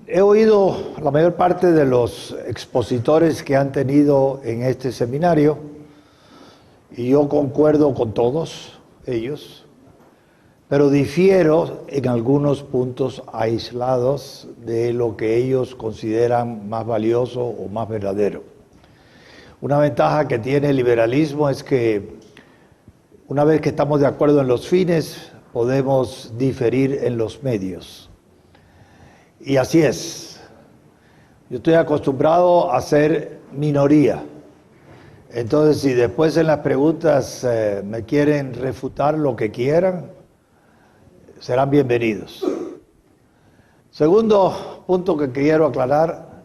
He oído la mayor parte de los expositores que han tenido en este seminario y yo concuerdo con todos ellos, pero difiero en algunos puntos aislados de lo que ellos consideran más valioso o más verdadero. Una ventaja que tiene el liberalismo es que una vez que estamos de acuerdo en los fines, podemos diferir en los medios. Y así es. Yo estoy acostumbrado a ser minoría. Entonces, si después en las preguntas me quieren refutar lo que quieran, serán bienvenidos. Segundo punto que quiero aclarar,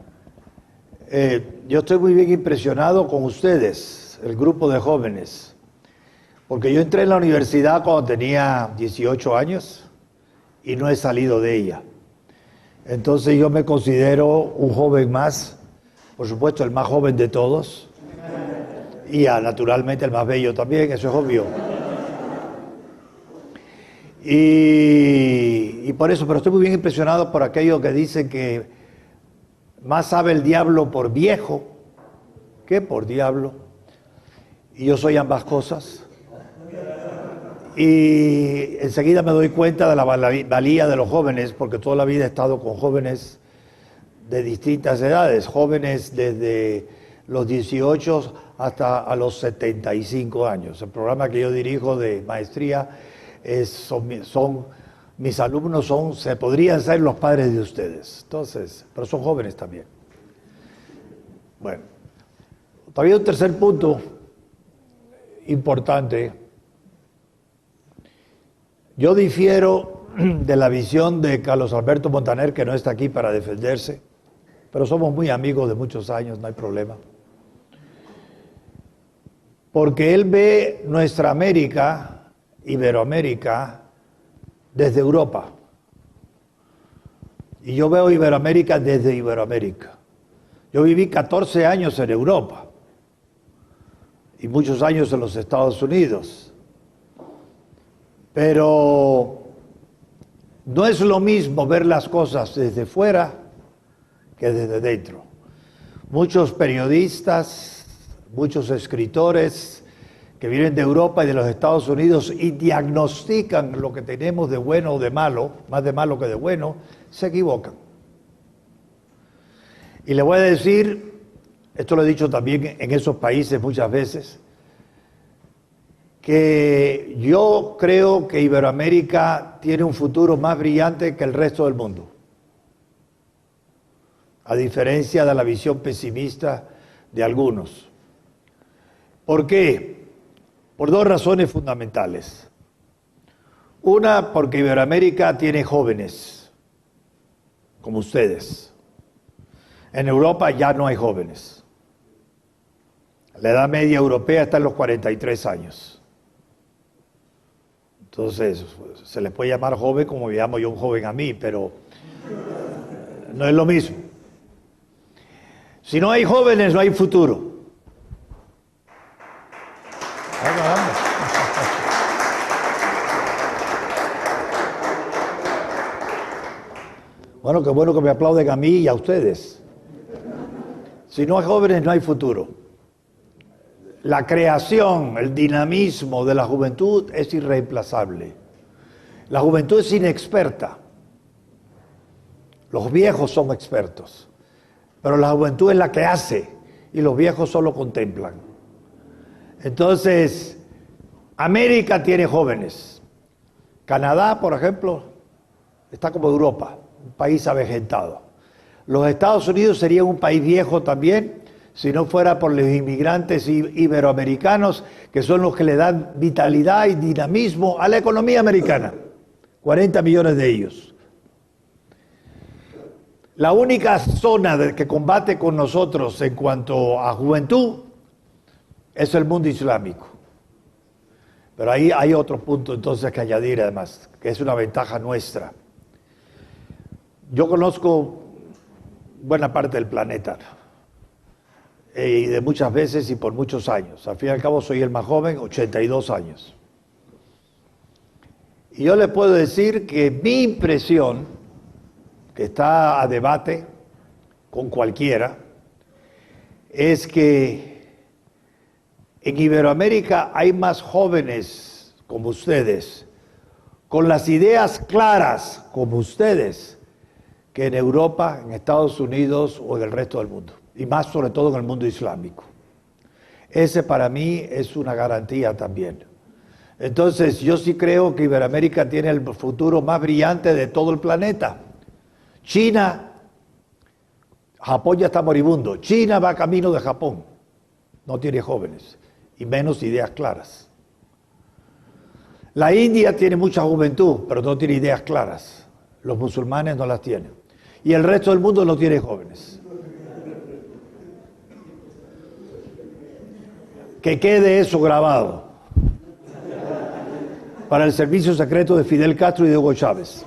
yo estoy muy bien impresionado con ustedes, el grupo de jóvenes, porque yo entré en la universidad cuando tenía 18 años y no he salido de ella. Entonces yo me considero un joven más, por supuesto el más joven de todos, y naturalmente el más bello también, eso es obvio. Y por eso, pero estoy muy bien impresionado por aquellos que dicen que más sabe el diablo por viejo que por diablo, y yo soy ambas cosas. Y enseguida me doy cuenta de la valía de los jóvenes, porque toda la vida he estado con jóvenes de distintas edades, jóvenes desde los 18 hasta a los 75 años. El programa que yo dirijo de maestría mis alumnos se podrían ser los padres de ustedes, entonces, pero son jóvenes también. Bueno, todavía un tercer punto importante. Yo difiero de la visión de Carlos Alberto Montaner, que no está aquí para defenderse, pero somos muy amigos de muchos años, no hay problema. Porque él ve nuestra América, Iberoamérica, desde Europa. Y yo veo Iberoamérica desde Iberoamérica. Yo viví 14 años en Europa y muchos años en los Estados Unidos. Pero no es lo mismo ver las cosas desde fuera que desde dentro. Muchos periodistas, muchos escritores que vienen de Europa y de los Estados Unidos y diagnostican lo que tenemos de bueno o de malo, más de malo que de bueno, se equivocan. Y le voy a decir, esto lo he dicho también en esos países muchas veces, que yo creo que Iberoamérica tiene un futuro más brillante que el resto del mundo, a diferencia de la visión pesimista de algunos. ¿Por qué? Por dos razones fundamentales. Una, porque Iberoamérica tiene jóvenes, como ustedes. En Europa ya no hay jóvenes. La edad media europea está en los 43 años. Entonces, se les puede llamar joven como me llamo yo un joven a mí, pero no es lo mismo. Si no hay jóvenes, no hay futuro. Bueno, qué bueno que me aplauden a mí y a ustedes. Si no hay jóvenes, no hay futuro. La creación, el dinamismo de la juventud es irreemplazable. La juventud es inexperta. Los viejos son expertos. Pero la juventud es la que hace y los viejos solo contemplan. Entonces, América tiene jóvenes. Canadá, por ejemplo, está como Europa, un país avejentado. Los Estados Unidos serían un país viejo también, si no fuera por los inmigrantes iberoamericanos, que son los que le dan vitalidad y dinamismo a la economía americana. 40 millones de ellos. La única zona que combate con nosotros en cuanto a juventud es el mundo islámico. Pero ahí hay otro punto entonces que añadir además, que es una ventaja nuestra. Yo conozco buena parte del planeta. Y de muchas veces y por muchos años. Al fin y al cabo soy el más joven, 82 años. Y yo le puedo decir que mi impresión que está a debate con cualquiera, es que en Iberoamérica hay más jóvenes como ustedes, con las ideas claras como ustedes, que en Europa, en Estados Unidos o en el resto del mundo, y más sobre todo en el mundo islámico. Ese para mí es una garantía también. Entonces yo sí creo que Iberoamérica tiene el futuro más brillante de todo el planeta. China, Japón ya está moribundo, China va camino de Japón, no tiene jóvenes y menos ideas claras. La India tiene mucha juventud, pero no tiene ideas claras. Los musulmanes no las tienen. Y el resto del mundo no tiene jóvenes. Que quede eso grabado para el servicio secreto de Fidel Castro y de Hugo Chávez.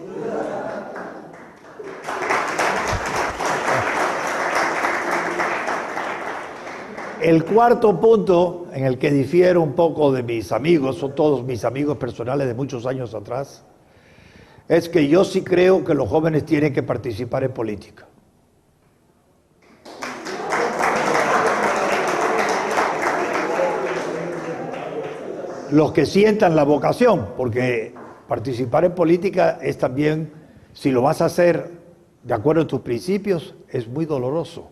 El cuarto punto en el que difiero un poco de mis amigos, son todos mis amigos personales de muchos años atrás, es que yo sí creo que los jóvenes tienen que participar en política. Los que sientan la vocación, porque participar en política es también, si lo vas a hacer de acuerdo a tus principios, es muy doloroso.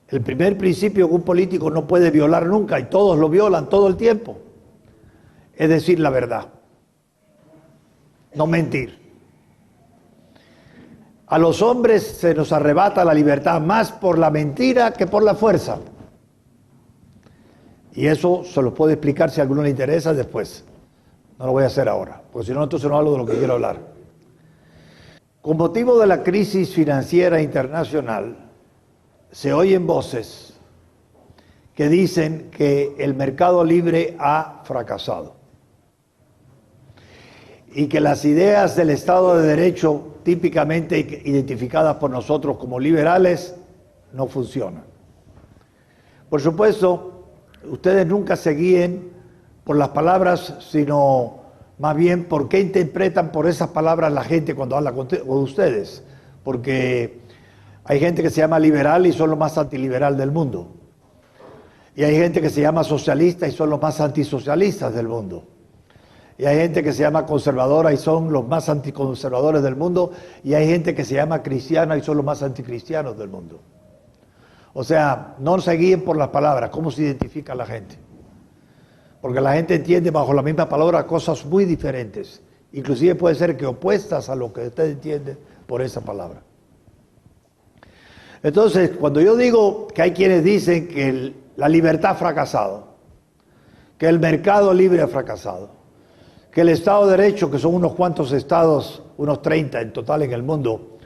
El primer principio que un político no puede violar nunca, y todos lo violan todo el tiempo, es decir la verdad, no mentir. A los hombres se nos arrebata la libertad más por la mentira que por la fuerza. Y eso se lo puedo explicar si a alguno le interesa después. No lo voy a hacer ahora, porque si no, entonces no hablo de lo que quiero hablar. Con motivo de la crisis financiera internacional, se oyen voces que dicen que el mercado libre ha fracasado y que las ideas del Estado de Derecho, típicamente identificadas por nosotros como liberales, no funcionan. Por supuesto, ustedes nunca se guíen por las palabras, sino más bien por qué interpretan por esas palabras la gente cuando habla con ustedes, porque hay gente que se llama liberal y son los más antiliberal del mundo. Y hay gente que se llama socialista y son los más antisocialistas del mundo. Y hay gente que se llama conservadora y son los más anticonservadores del mundo. Y hay gente que se llama cristiana y son los más anticristianos del mundo. O sea, no se guíen por las palabras, cómo se identifica la gente. Porque la gente entiende bajo la misma palabra cosas muy diferentes. Inclusive puede ser que opuestas a lo que usted entiende por esa palabra. Entonces, cuando yo digo que hay quienes dicen que la libertad ha fracasado, que el mercado libre ha fracasado, que el Estado de Derecho, que son unos cuantos estados, unos 30 en total en el mundo,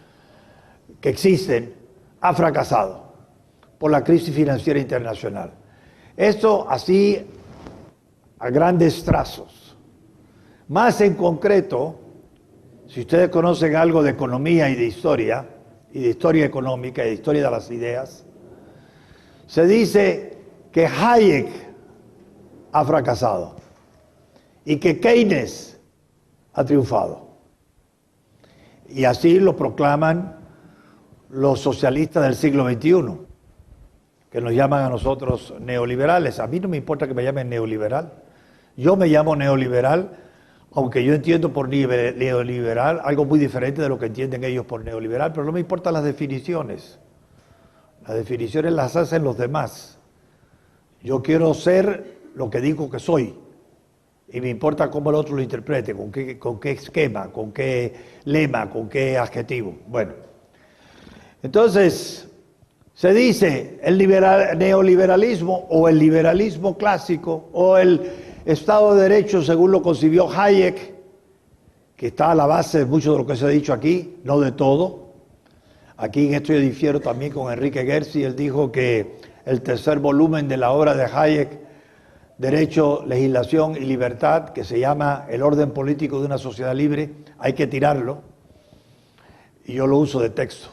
que existen, ha fracasado por la crisis financiera internacional. Esto así a grandes trazos. Más en concreto, si ustedes conocen algo de economía y de historia económica y de historia de las ideas, se dice que Hayek ha fracasado y que Keynes ha triunfado. Y así lo proclaman los socialistas del siglo XXI, que nos llaman a nosotros neoliberales. A mí no me importa que me llamen neoliberal. Yo me llamo neoliberal, aunque yo entiendo por neoliberal algo muy diferente de lo que entienden ellos por neoliberal, pero no me importan las definiciones. Las definiciones las hacen los demás. Yo quiero ser lo que digo que soy. Y me importa cómo el otro lo interprete, con qué esquema, con qué lema, con qué adjetivo. Bueno, entonces se dice el neoliberalismo o el liberalismo clásico o el Estado de Derecho según lo concibió Hayek, que está a la base de mucho de lo que se ha dicho aquí, no de todo. Aquí en esto yo difiero también con Enrique Gersi. Él dijo que el tercer volumen de la obra de Hayek, Derecho, Legislación y Libertad, que se llama El orden político de una sociedad libre, hay que tirarlo, y yo lo uso de texto.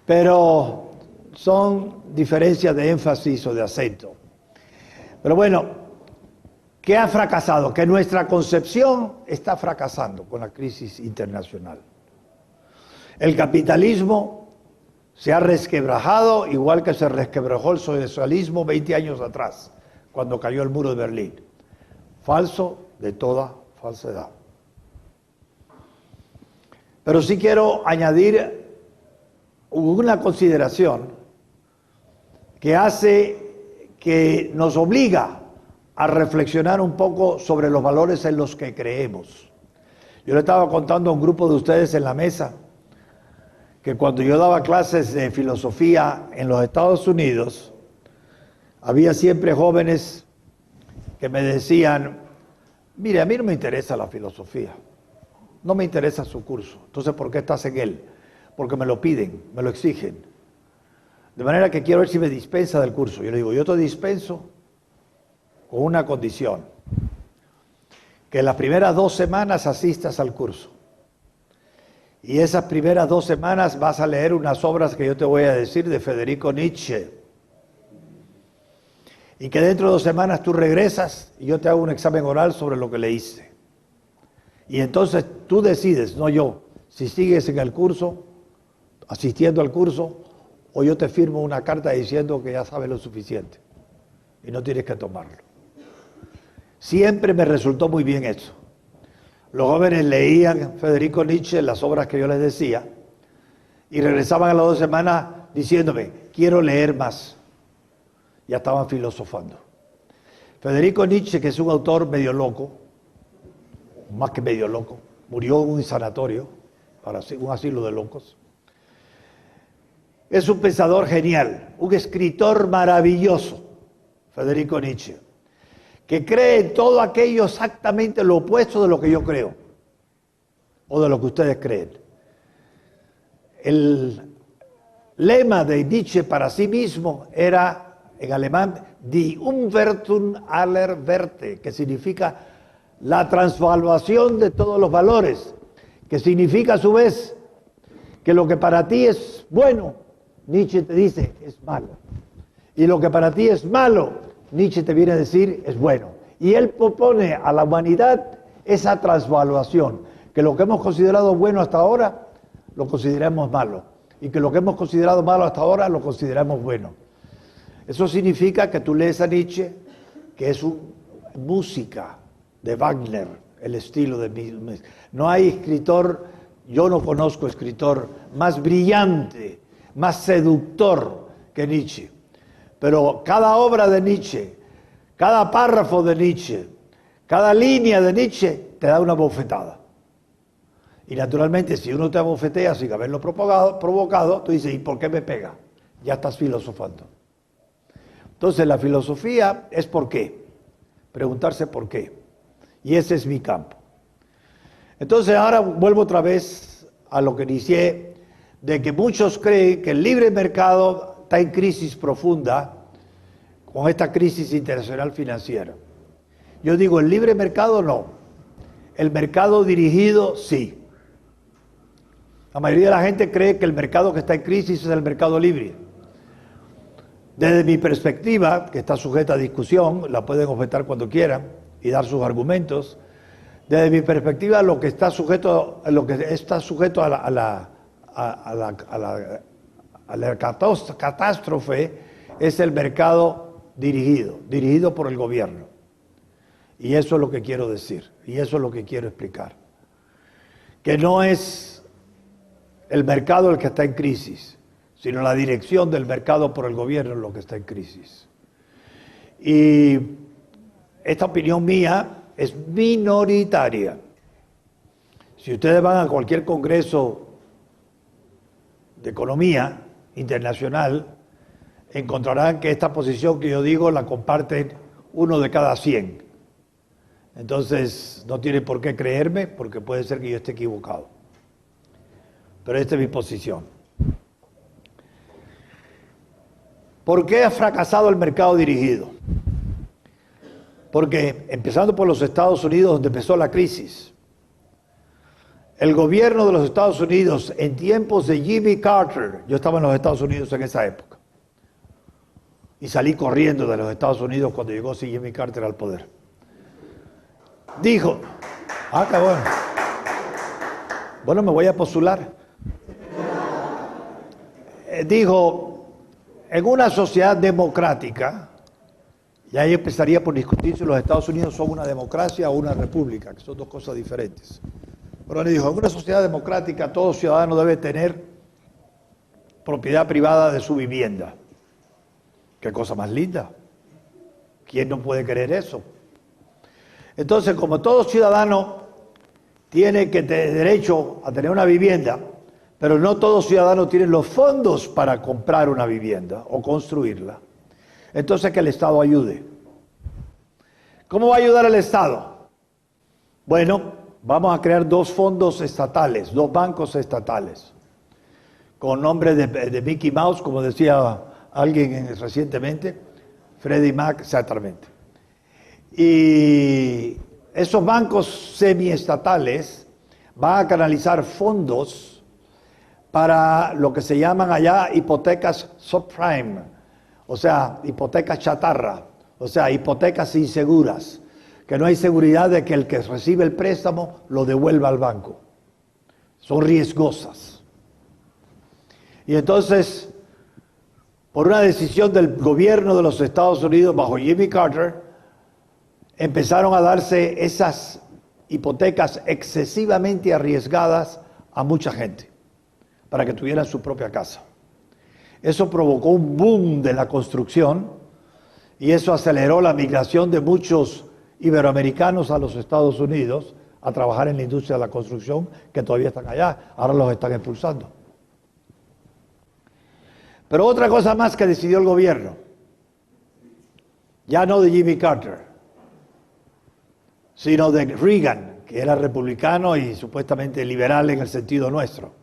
Pero son diferencias de énfasis o de acento. Pero bueno, ¿Qué ha fracasado? Que nuestra concepción está fracasando con la crisis internacional. El capitalismo se ha resquebrajado igual que se resquebrajó el socialismo 20 años atrás, cuando cayó el muro de Berlín. Falso de toda falsedad. Pero sí quiero añadir una consideración que nos obliga a reflexionar un poco sobre los valores en los que creemos. Yo le estaba contando a un grupo de ustedes en la mesa que cuando yo daba clases de filosofía en los Estados Unidos, había siempre jóvenes que me decían, mire, a mí no me interesa la filosofía, no me interesa su curso, entonces ¿por qué estás en él? Porque me lo piden, me lo exigen. De manera que quiero ver si me dispensa del curso. Yo le digo, yo te dispenso con una condición, que las primeras 2 semanas asistas al curso. Y esas primeras 2 semanas vas a leer unas obras que yo te voy a decir de Federico Nietzsche. Y que dentro de 2 semanas tú regresas y yo te hago un examen oral sobre lo que leíste. Y entonces tú decides, no yo, si sigues en el curso, asistiendo al curso, o yo te firmo una carta diciendo que ya sabes lo suficiente y no tienes que tomarlo. Siempre me resultó muy bien eso. Los jóvenes leían Federico Nietzsche, las obras que yo les decía, y regresaban a las 2 semanas diciéndome, quiero leer más. Ya estaban filosofando. Federico Nietzsche, que es un autor medio loco, más que medio loco, murió en un sanatorio, para un asilo de locos. Es un pensador genial, un escritor maravilloso, Federico Nietzsche, que cree en todo aquello exactamente lo opuesto de lo que yo creo, o de lo que ustedes creen. El lema de Nietzsche para sí mismo era, en alemán, Die Umwertung aller Werte, que significa la transvaluación de todos los valores, que significa a su vez que lo que para ti es bueno, Nietzsche te dice es malo. Y lo que para ti es malo, Nietzsche te viene a decir es bueno. Y él propone a la humanidad esa transvaluación, que lo que hemos considerado bueno hasta ahora, lo consideramos malo. Y que lo que hemos considerado malo hasta ahora, lo consideramos bueno. Eso significa que tú lees a Nietzsche, que es música de Wagner, el estilo de... No hay escritor, yo no conozco escritor más brillante, más seductor que Nietzsche. Pero cada obra de Nietzsche, cada párrafo de Nietzsche, cada línea de Nietzsche te da una bofetada. Y naturalmente, si uno te abofetea sin haberlo provocado, tú dices, ¿y por qué me pega? Ya estás filosofando. Entonces, la filosofía es ¿por qué? Preguntarse por qué. Y ese es mi campo. Entonces, ahora vuelvo otra vez a lo que inicié, de que muchos creen que el libre mercado está en crisis profunda con esta crisis internacional financiera. Yo digo, el libre mercado no. El mercado dirigido sí. La mayoría de la gente cree que el mercado que está en crisis es el mercado libre. Desde mi perspectiva, que está sujeta a discusión, la pueden objetar cuando quieran y dar sus argumentos. Desde mi perspectiva, lo que está sujeto a la catástrofe es el mercado dirigido por el gobierno. Y eso es lo que quiero decir, y eso es lo que quiero explicar. Que no es el mercado el que está en crisis, sino la dirección del mercado por el gobierno lo que está en crisis. Y esta opinión mía es minoritaria. Si ustedes van a cualquier congreso de economía internacional, encontrarán que esta posición que yo digo la comparten 1 de cada 100. Entonces, no tiene por qué creerme, porque puede ser que yo esté equivocado. Pero esta es mi posición. ¿Por qué ha fracasado el mercado dirigido? Porque, empezando por los Estados Unidos, donde empezó la crisis, el gobierno de los Estados Unidos, en tiempos de Jimmy Carter, yo estaba en los Estados Unidos en esa época, y salí corriendo de los Estados Unidos cuando llegó Jimmy Carter al poder. Dijo, qué bueno. Bueno, me voy a postular. Dijo, en una sociedad democrática, y ahí empezaría por discutir si los Estados Unidos son una democracia o una república, que son dos cosas diferentes. Pero le dijo, en una sociedad democrática todo ciudadano debe tener propiedad privada de su vivienda. Qué cosa más linda. ¿Quién no puede querer eso? Entonces, como todo ciudadano tiene que tener derecho a tener una vivienda, pero no todo ciudadano tiene los fondos para comprar una vivienda o construirla, entonces que el Estado ayude. ¿Cómo va a ayudar el Estado? Bueno, vamos a crear dos fondos estatales, dos bancos estatales, con nombre de Mickey Mouse, como decía alguien recientemente, Freddie Mac, exactamente. Y esos bancos semiestatales van a canalizar fondos para lo que se llaman allá hipotecas subprime, o sea, hipotecas chatarra, o sea, hipotecas inseguras, que no hay seguridad de que el que recibe el préstamo lo devuelva al banco. Son riesgosas. Y entonces, por una decisión del gobierno de los Estados Unidos bajo Jimmy Carter, empezaron a darse esas hipotecas excesivamente arriesgadas a mucha gente para que tuvieran su propia casa. Eso provocó un boom de la construcción y eso aceleró la migración de muchos iberoamericanos a los Estados Unidos a trabajar en la industria de la construcción, que todavía están allá, ahora los están expulsando. Pero otra cosa más que decidió el gobierno, ya no de Jimmy Carter, sino de Reagan, que era republicano y supuestamente liberal en el sentido nuestro.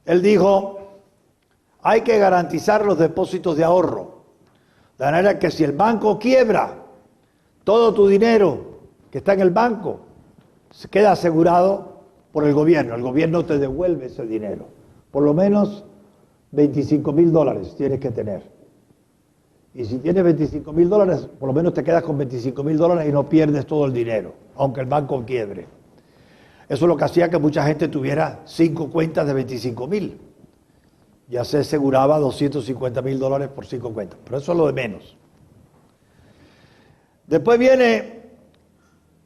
Él dijo, hay que garantizar los depósitos de ahorro, de manera que si el banco quiebra, todo tu dinero que está en el banco se queda asegurado por el gobierno te devuelve ese dinero, por lo menos $25,000 tienes que tener. Y si tienes $25,000, por lo menos te quedas con $25,000 y no pierdes todo el dinero, aunque el banco quiebre. Eso es lo que hacía que mucha gente tuviera 5 cuentas de $25,000. Ya se aseguraba $250,000 por 5 cuentas, pero eso es lo de menos. Después viene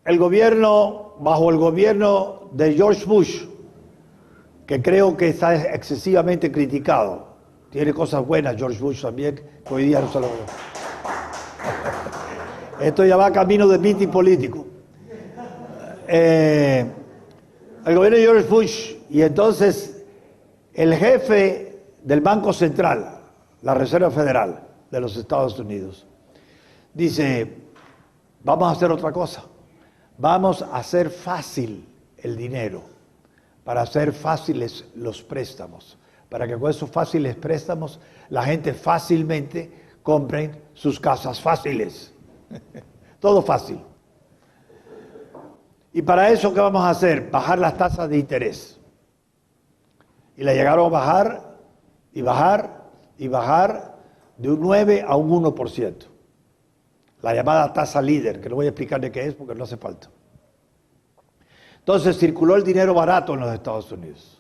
el gobierno, bajo el gobierno de George Bush, que creo que está excesivamente criticado. Tiene cosas buenas George Bush también, que hoy día no se lo veo. Esto ya va camino de mitin político. El gobierno de George Bush, y entonces el jefe del Banco Central, la Reserva Federal de los Estados Unidos, dice, vamos a hacer otra cosa. Vamos a hacer fácil el dinero, para hacer fáciles los préstamos, para que con esos fáciles préstamos la gente fácilmente compre sus casas fáciles. Todo fácil. Y para eso, ¿qué vamos a hacer? Bajar las tasas de interés. Y la llegaron a bajar y bajar y bajar de un 9 a un 1%. La llamada tasa líder, que no voy a explicar de qué es porque no hace falta. Entonces circuló el dinero barato en los Estados Unidos.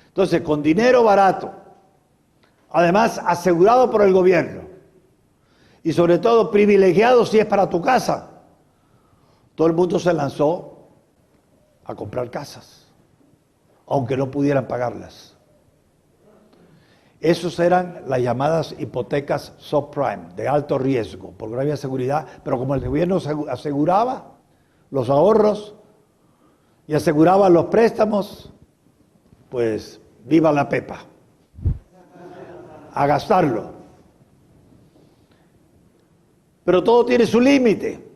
Entonces, con dinero barato, además asegurado por el gobierno, y sobre todo privilegiado si es para tu casa, todo el mundo se lanzó a comprar casas, aunque no pudieran pagarlas. Esos eran las llamadas hipotecas subprime, de alto riesgo, porque no había seguridad, pero como el gobierno aseguraba los ahorros y aseguraba los préstamos, pues viva la pepa, a gastarlo. Pero todo tiene su límite.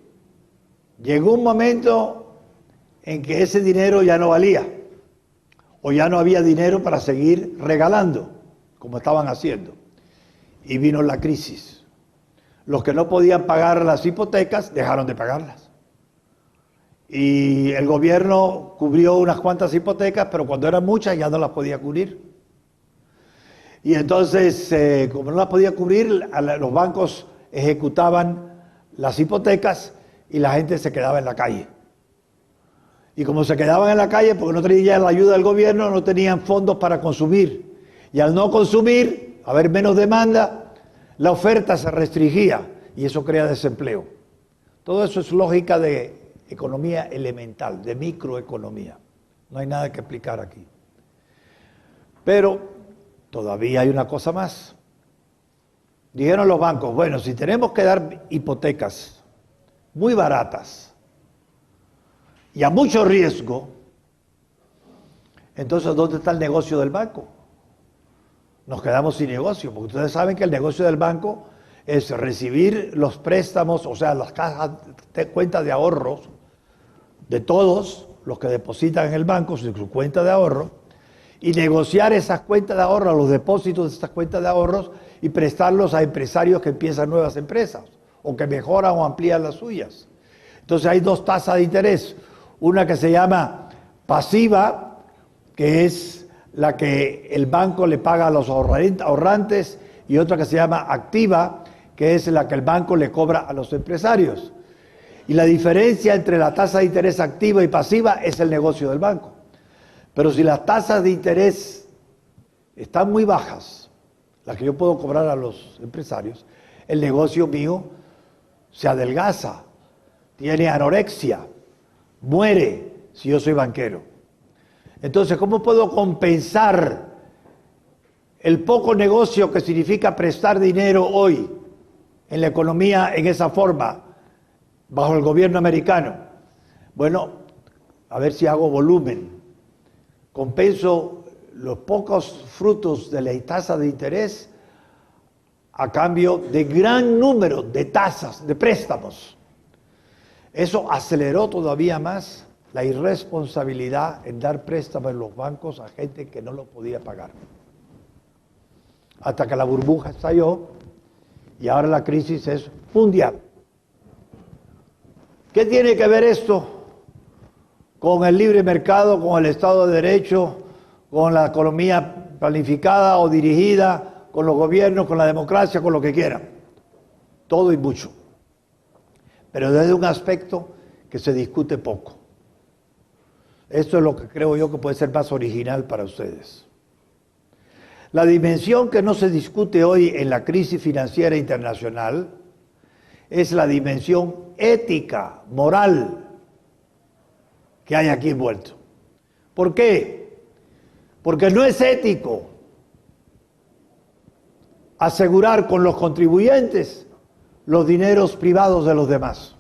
Llegó un momento en que ese dinero ya no valía, o ya no había dinero para seguir regalando, como estaban haciendo. Y vino la crisis. Los que no podían pagar las hipotecas dejaron de pagarlas. Y el gobierno cubrió unas cuantas hipotecas, pero cuando eran muchas ya no las podía cubrir. Y entonces, como no las podía cubrir, los bancos ejecutaban las hipotecas y la gente se quedaba en la calle. Y como se quedaban en la calle porque no tenían la ayuda del gobierno, no tenían fondos para consumir. Y al no consumir, haber menos demanda, la oferta se restringía y eso crea desempleo. Todo eso es lógica de economía elemental, de microeconomía. No hay nada que explicar aquí. Pero todavía hay una cosa más. Dijeron los bancos, bueno, si tenemos que dar hipotecas muy baratas y a mucho riesgo, entonces ¿dónde está el negocio del banco? Nos quedamos sin negocio, porque ustedes saben que el negocio del banco es recibir los préstamos, o sea, las cajas de cuentas de ahorros de todos los que depositan en el banco, su cuenta de ahorro, y negociar esas cuentas de ahorro, los depósitos de estas cuentas de ahorros y prestarlos a empresarios que empiezan nuevas empresas o que mejoran o amplían las suyas. Entonces hay dos tasas de interés, una que se llama pasiva, que es la que el banco le paga a los ahorrantes, y otra que se llama activa, que es la que el banco le cobra a los empresarios. Y la diferencia entre la tasa de interés activa y pasiva es el negocio del banco. Pero si las tasas de interés están muy bajas, las que yo puedo cobrar a los empresarios, el negocio mío se adelgaza, tiene anorexia, muere si yo soy banquero. Entonces, ¿cómo puedo compensar el poco negocio que significa prestar dinero hoy en la economía en esa forma, bajo el gobierno americano? Bueno, a ver si hago volumen. Compenso los pocos frutos de la tasa de interés a cambio de gran número de tasas, de préstamos. Eso aceleró todavía más la irresponsabilidad en dar préstamos en los bancos a gente que no lo podía pagar. Hasta que la burbuja estalló y ahora la crisis es mundial. ¿Qué tiene que ver esto con el libre mercado, con el Estado de Derecho, con la economía planificada o dirigida, con los gobiernos, con la democracia, con lo que quieran? Todo y mucho. Pero desde un aspecto que se discute poco. Esto es lo que creo yo que puede ser más original para ustedes. La dimensión que no se discute hoy en la crisis financiera internacional es la dimensión ética, moral, que hay aquí envuelto. ¿Por qué? Porque no es ético asegurar con los contribuyentes los dineros privados de los demás.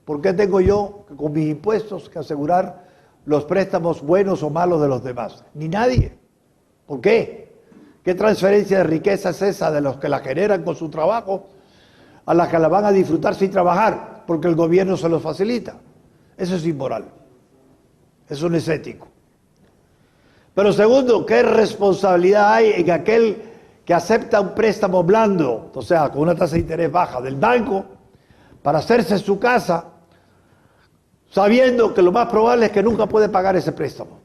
¿Por qué tengo yo con mis impuestos que asegurar los préstamos buenos o malos de los demás? Ni nadie. ¿Por qué? ¿Qué transferencia de riqueza es esa de los que la generan con su trabajo a las que la van a disfrutar sin trabajar porque el gobierno se los facilita? Eso es inmoral. Eso no es ético. Pero segundo, ¿qué responsabilidad hay en aquel que acepta un préstamo blando, o sea, con una tasa de interés baja del banco, para hacerse su casa, sabiendo que lo más probable es que nunca puede pagar ese préstamo?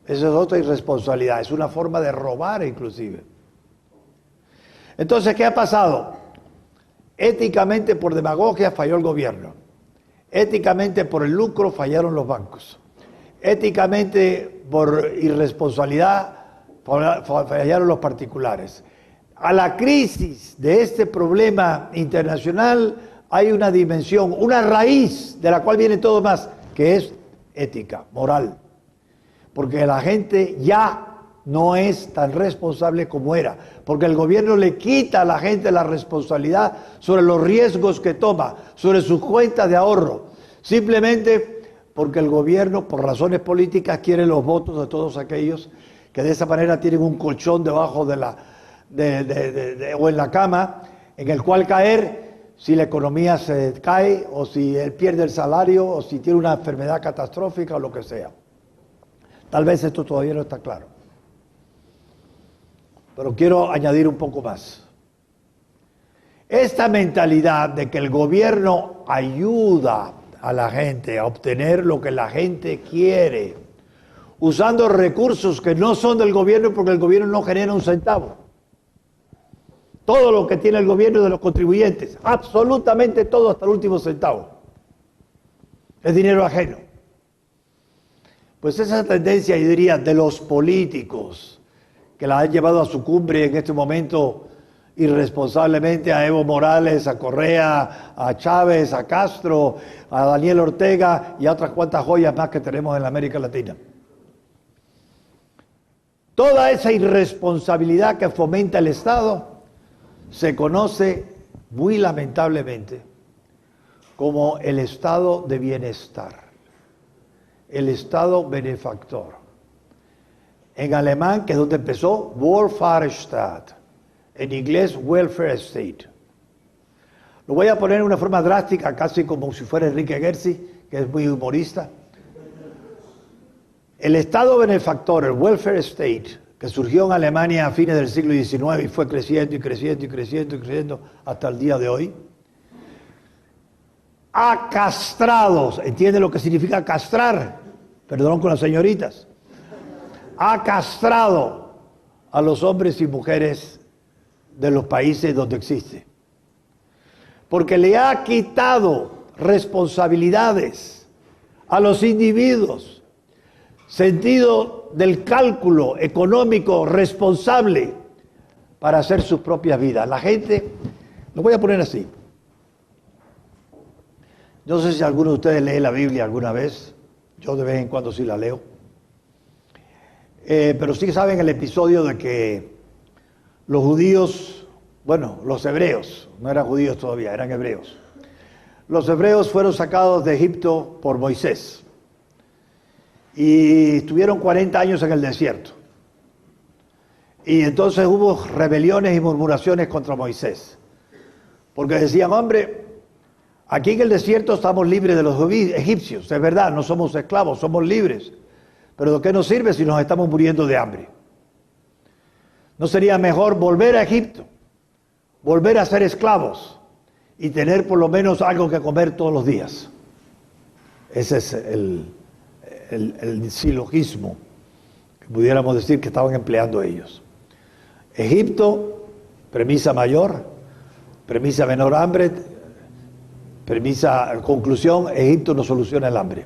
Esa es otra irresponsabilidad, es una forma de robar inclusive. Entonces, ¿qué ha pasado? Éticamente, por demagogia, falló el gobierno. Éticamente, por el lucro, fallaron los bancos. Éticamente, por irresponsabilidad, fallaron los particulares. A la crisis de este problema internacional hay una dimensión, una raíz de la cual viene todo más, que es ética, moral. Porque la gente ya no es tan responsable como era, porque el gobierno le quita a la gente la responsabilidad sobre los riesgos que toma, sobre sus cuentas de ahorro, simplemente porque el gobierno, por razones políticas, quiere los votos de todos aquellos que de esa manera tienen un colchón debajo o en la cama, en el cual caer si la economía se cae, o si él pierde el salario, o si tiene una enfermedad catastrófica, o lo que sea. Tal vez esto todavía no está claro. Pero quiero añadir un poco más. Esta mentalidad de que el gobierno ayuda a la gente a obtener lo que la gente quiere, usando recursos que no son del gobierno porque el gobierno no genera un centavo. Todo lo que tiene el gobierno de los contribuyentes, absolutamente todo hasta el último centavo. Es dinero ajeno. Pues esa tendencia, yo diría, de los políticos que la han llevado a su cumbre en este momento irresponsablemente a Evo Morales, a Correa, a Chávez, a Castro, a Daniel Ortega y a otras cuantas joyas más que tenemos en la América Latina. Toda esa irresponsabilidad que fomenta el Estado se conoce muy lamentablemente como el estado de bienestar, el estado benefactor. En alemán, que es donde empezó, Wohlfahrtsstaat, en inglés, Welfare State. Lo voy a poner en una forma drástica, casi como si fuera Enrique Gersi, que es muy humorista. El estado benefactor, el Welfare State, que surgió en Alemania a fines del siglo XIX y fue creciendo y creciendo y creciendo y creciendo hasta el día de hoy, ha castrado, ¿entiende lo que significa castrar? Perdón con las señoritas. Ha castrado a los hombres y mujeres de los países donde existe. Porque le ha quitado responsabilidades a los individuos, sentido del cálculo económico responsable para hacer sus propias vidas. La gente, lo voy a poner así. No sé si alguno de ustedes lee la Biblia alguna vez. Yo de vez en cuando sí la leo. Pero sí saben el episodio de que los judíos, bueno, los hebreos, no eran judíos todavía, eran hebreos. Los hebreos fueron sacados de Egipto por Moisés y estuvieron 40 años en el desierto. Y entonces hubo rebeliones y murmuraciones contra Moisés, porque decían, hombre, aquí en el desierto estamos libres de los egipcios, es verdad, no somos esclavos, somos libres, pero ¿de qué nos sirve si nos estamos muriendo de hambre? ¿No sería mejor volver a Egipto, volver a ser esclavos y tener por lo menos algo que comer todos los días? Ese es el silogismo que pudiéramos decir que estaban empleando ellos. Egipto, premisa mayor, premisa menor hambre, premisa, conclusión, Egipto no soluciona el hambre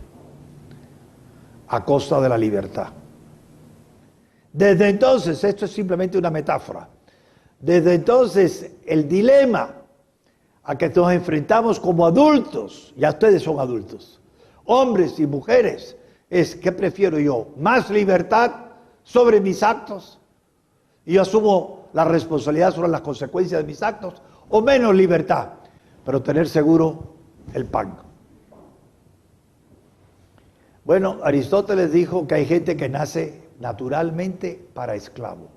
a costa de la libertad. Desde entonces, esto es simplemente una metáfora, desde entonces el dilema a que nos enfrentamos como adultos, ya ustedes son adultos, hombres y mujeres, es ¿qué prefiero yo? ¿Más libertad sobre mis actos? Y yo asumo la responsabilidad sobre las consecuencias de mis actos, o menos libertad, pero tener seguro el pan. Bueno, Aristóteles dijo que hay gente que nace naturalmente para esclavo.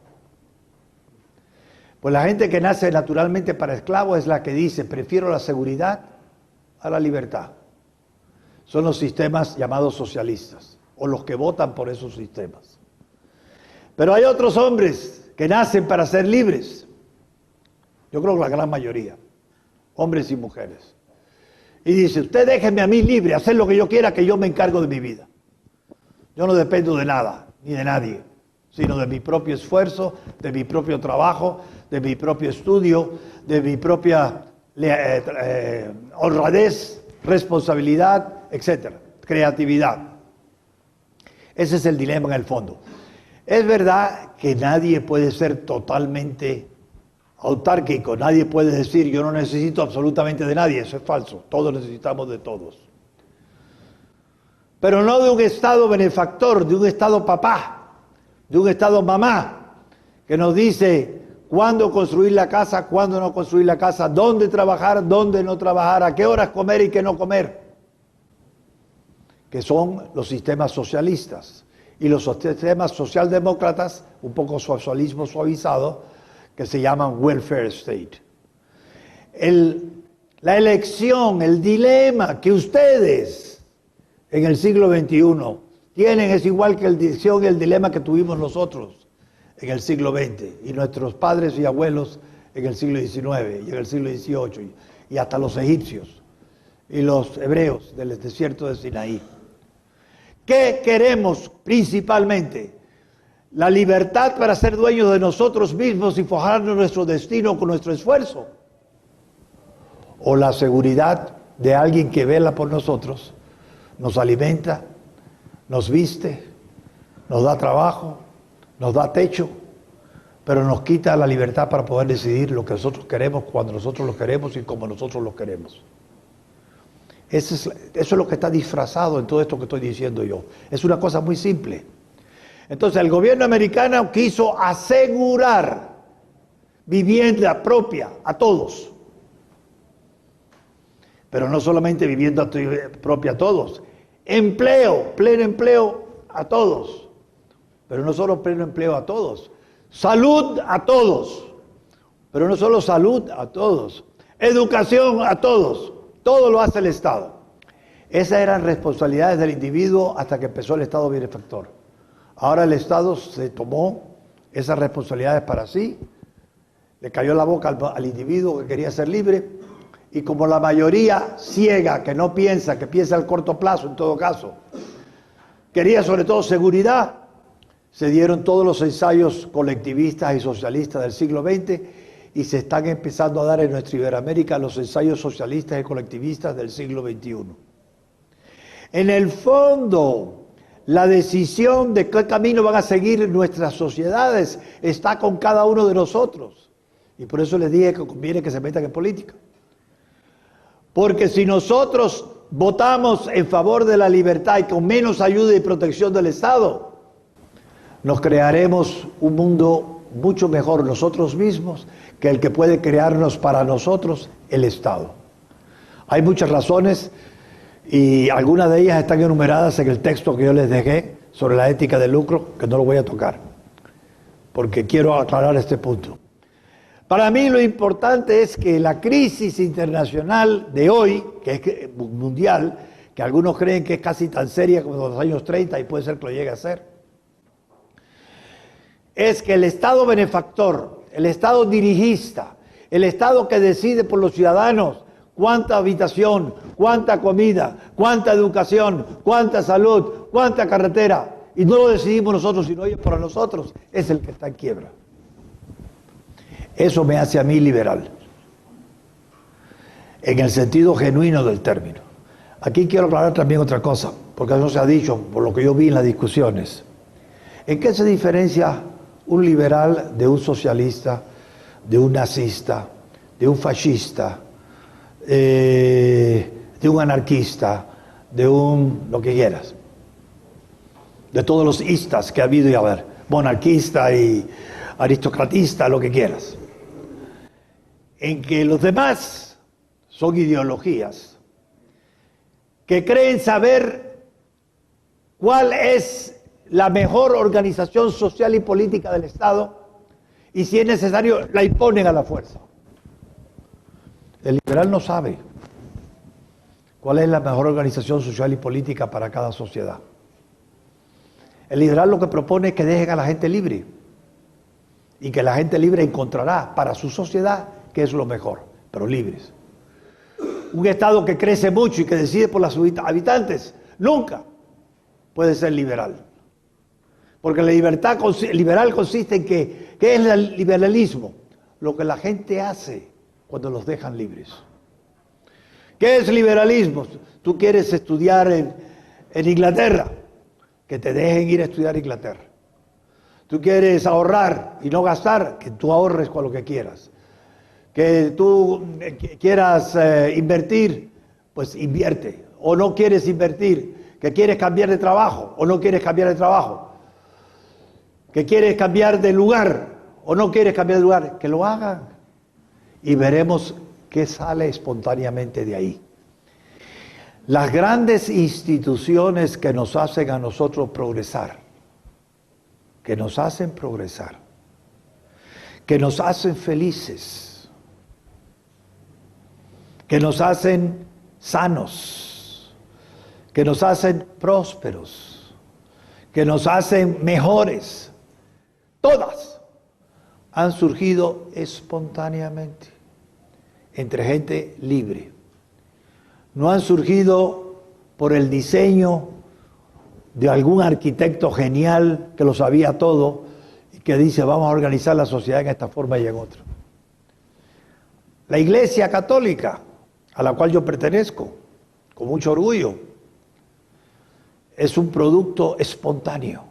Pues la gente que nace naturalmente para esclavo es la que dice, prefiero la seguridad a la libertad. Son los sistemas llamados socialistas, o los que votan por esos sistemas. Pero hay otros hombres que nacen para ser libres. Yo creo que la gran mayoría, hombres y mujeres. Y dice, usted déjeme a mí libre, hacer lo que yo quiera, que yo me encargo de mi vida. Yo no dependo de nada, ni de nadie, sino de mi propio esfuerzo, de mi propio trabajo, de mi propio estudio, de mi propia honradez, responsabilidad, etcétera, creatividad. Ese es el dilema en el fondo. Es verdad que nadie puede ser totalmente autárquico, nadie puede decir yo no necesito absolutamente de nadie, eso es falso, todos necesitamos de todos. Pero no de un Estado benefactor, de un Estado papá, de un Estado mamá, que nos dice cuándo construir la casa, cuándo no construir la casa, dónde trabajar, dónde no trabajar, a qué horas comer y qué no comer, que son los sistemas socialistas. Y los sistemas socialdemócratas, un poco socialismo suavizado, que se llaman welfare state. La elección, el dilema que ustedes en el siglo XXI tienen es igual que el dilema que tuvimos nosotros en el siglo XX y nuestros padres y abuelos en el siglo XIX y en el siglo XVIII y hasta los egipcios y los hebreos del desierto de Sinaí. ¿Qué queremos principalmente? la libertad para ser dueños de nosotros mismos y forjarnos nuestro destino con nuestro esfuerzo, o la seguridad de alguien que vela por nosotros, nos alimenta, nos viste, nos da trabajo, nos da techo, pero nos quita la libertad para poder decidir lo que nosotros queremos, cuando nosotros lo queremos y como nosotros lo queremos. Eso es lo que está disfrazado en todo esto que estoy diciendo yo. Es una cosa muy simple. Entonces el gobierno americano quiso asegurar vivienda propia a todos. Pero no solamente vivienda propia a todos, empleo, pleno empleo a todos. Pero no solo pleno empleo a todos, salud a todos. Pero no solo salud a todos, educación a todos. Todo lo hace el Estado. Esas eran responsabilidades del individuo hasta que empezó el Estado benefactor. Ahora el Estado se tomó esas responsabilidades para sí, le cayó la boca al individuo que quería ser libre, y como la mayoría ciega, que no piensa, que piensa al corto plazo en todo caso, quería sobre todo seguridad, se dieron todos los ensayos colectivistas y socialistas del siglo XX y se están empezando a dar en nuestra Iberoamérica los ensayos socialistas y colectivistas del siglo XXI. En el fondo, la decisión de qué camino van a seguir nuestras sociedades está con cada uno de nosotros. Y por eso les dije que conviene que se metan en política. Porque si nosotros votamos en favor de la libertad y con menos ayuda y protección del Estado, nos crearemos un mundo mucho mejor nosotros mismos que el que puede crearnos para nosotros el Estado. Hay muchas razones y algunas de ellas están enumeradas en el texto que yo les dejé sobre la ética del lucro, que no lo voy a tocar, porque quiero aclarar este punto. Para mí lo importante es que la crisis internacional de hoy, que es mundial, que algunos creen que es casi tan seria como los años 30 y puede ser que lo llegue a ser, es que el Estado benefactor, el Estado dirigista, el Estado que decide por los ciudadanos cuánta habitación, cuánta comida, cuánta educación, cuánta salud, cuánta carretera, y no lo decidimos nosotros, sino ellos para nosotros, es el que está en quiebra. Eso me hace a mí liberal, en el sentido genuino del término. Aquí quiero aclarar también otra cosa, porque eso se ha dicho, por lo que yo vi en las discusiones. ¿En qué se diferencia un liberal de un socialista, de un nazista, de un fascista, de un anarquista, de un lo que quieras? De todos los istas que ha habido y haber, monarquista y aristocratista, lo que quieras. En que los demás son ideologías que creen saber cuál es la mejor organización social y política del Estado y si es necesario la imponen a la fuerza. El liberal no sabe cuál es la mejor organización social y política para cada sociedad. El liberal lo que propone es que dejen a la gente libre y que la gente libre encontrará para su sociedad qué es lo mejor, pero libres. Un Estado que crece mucho y que decide por los habitantes nunca puede ser liberal. Porque la libertad liberal consiste en ¿qué es el liberalismo? Lo que la gente hace cuando los dejan libres. ¿Qué es liberalismo? Tú quieres estudiar en Inglaterra, que te dejen ir a estudiar a Inglaterra. Tú quieres ahorrar y no gastar, que tú ahorres con lo que quieras. Que tú quieras invertir, pues invierte. O no quieres invertir, que quieres cambiar de trabajo o no quieres cambiar de trabajo. Que quieres cambiar de lugar o no quieres cambiar de lugar, que lo hagan. Y veremos qué sale espontáneamente de ahí. Las grandes instituciones que nos hacen a nosotros progresar, que nos hacen progresar, que nos hacen felices, que nos hacen sanos, que nos hacen prósperos, que nos hacen mejores, todas han surgido espontáneamente entre gente libre. No han surgido por el diseño de algún arquitecto genial que lo sabía todo y que dice vamos a organizar la sociedad en esta forma y en otra. La Iglesia Católica, a la cual yo pertenezco, con mucho orgullo, es un producto espontáneo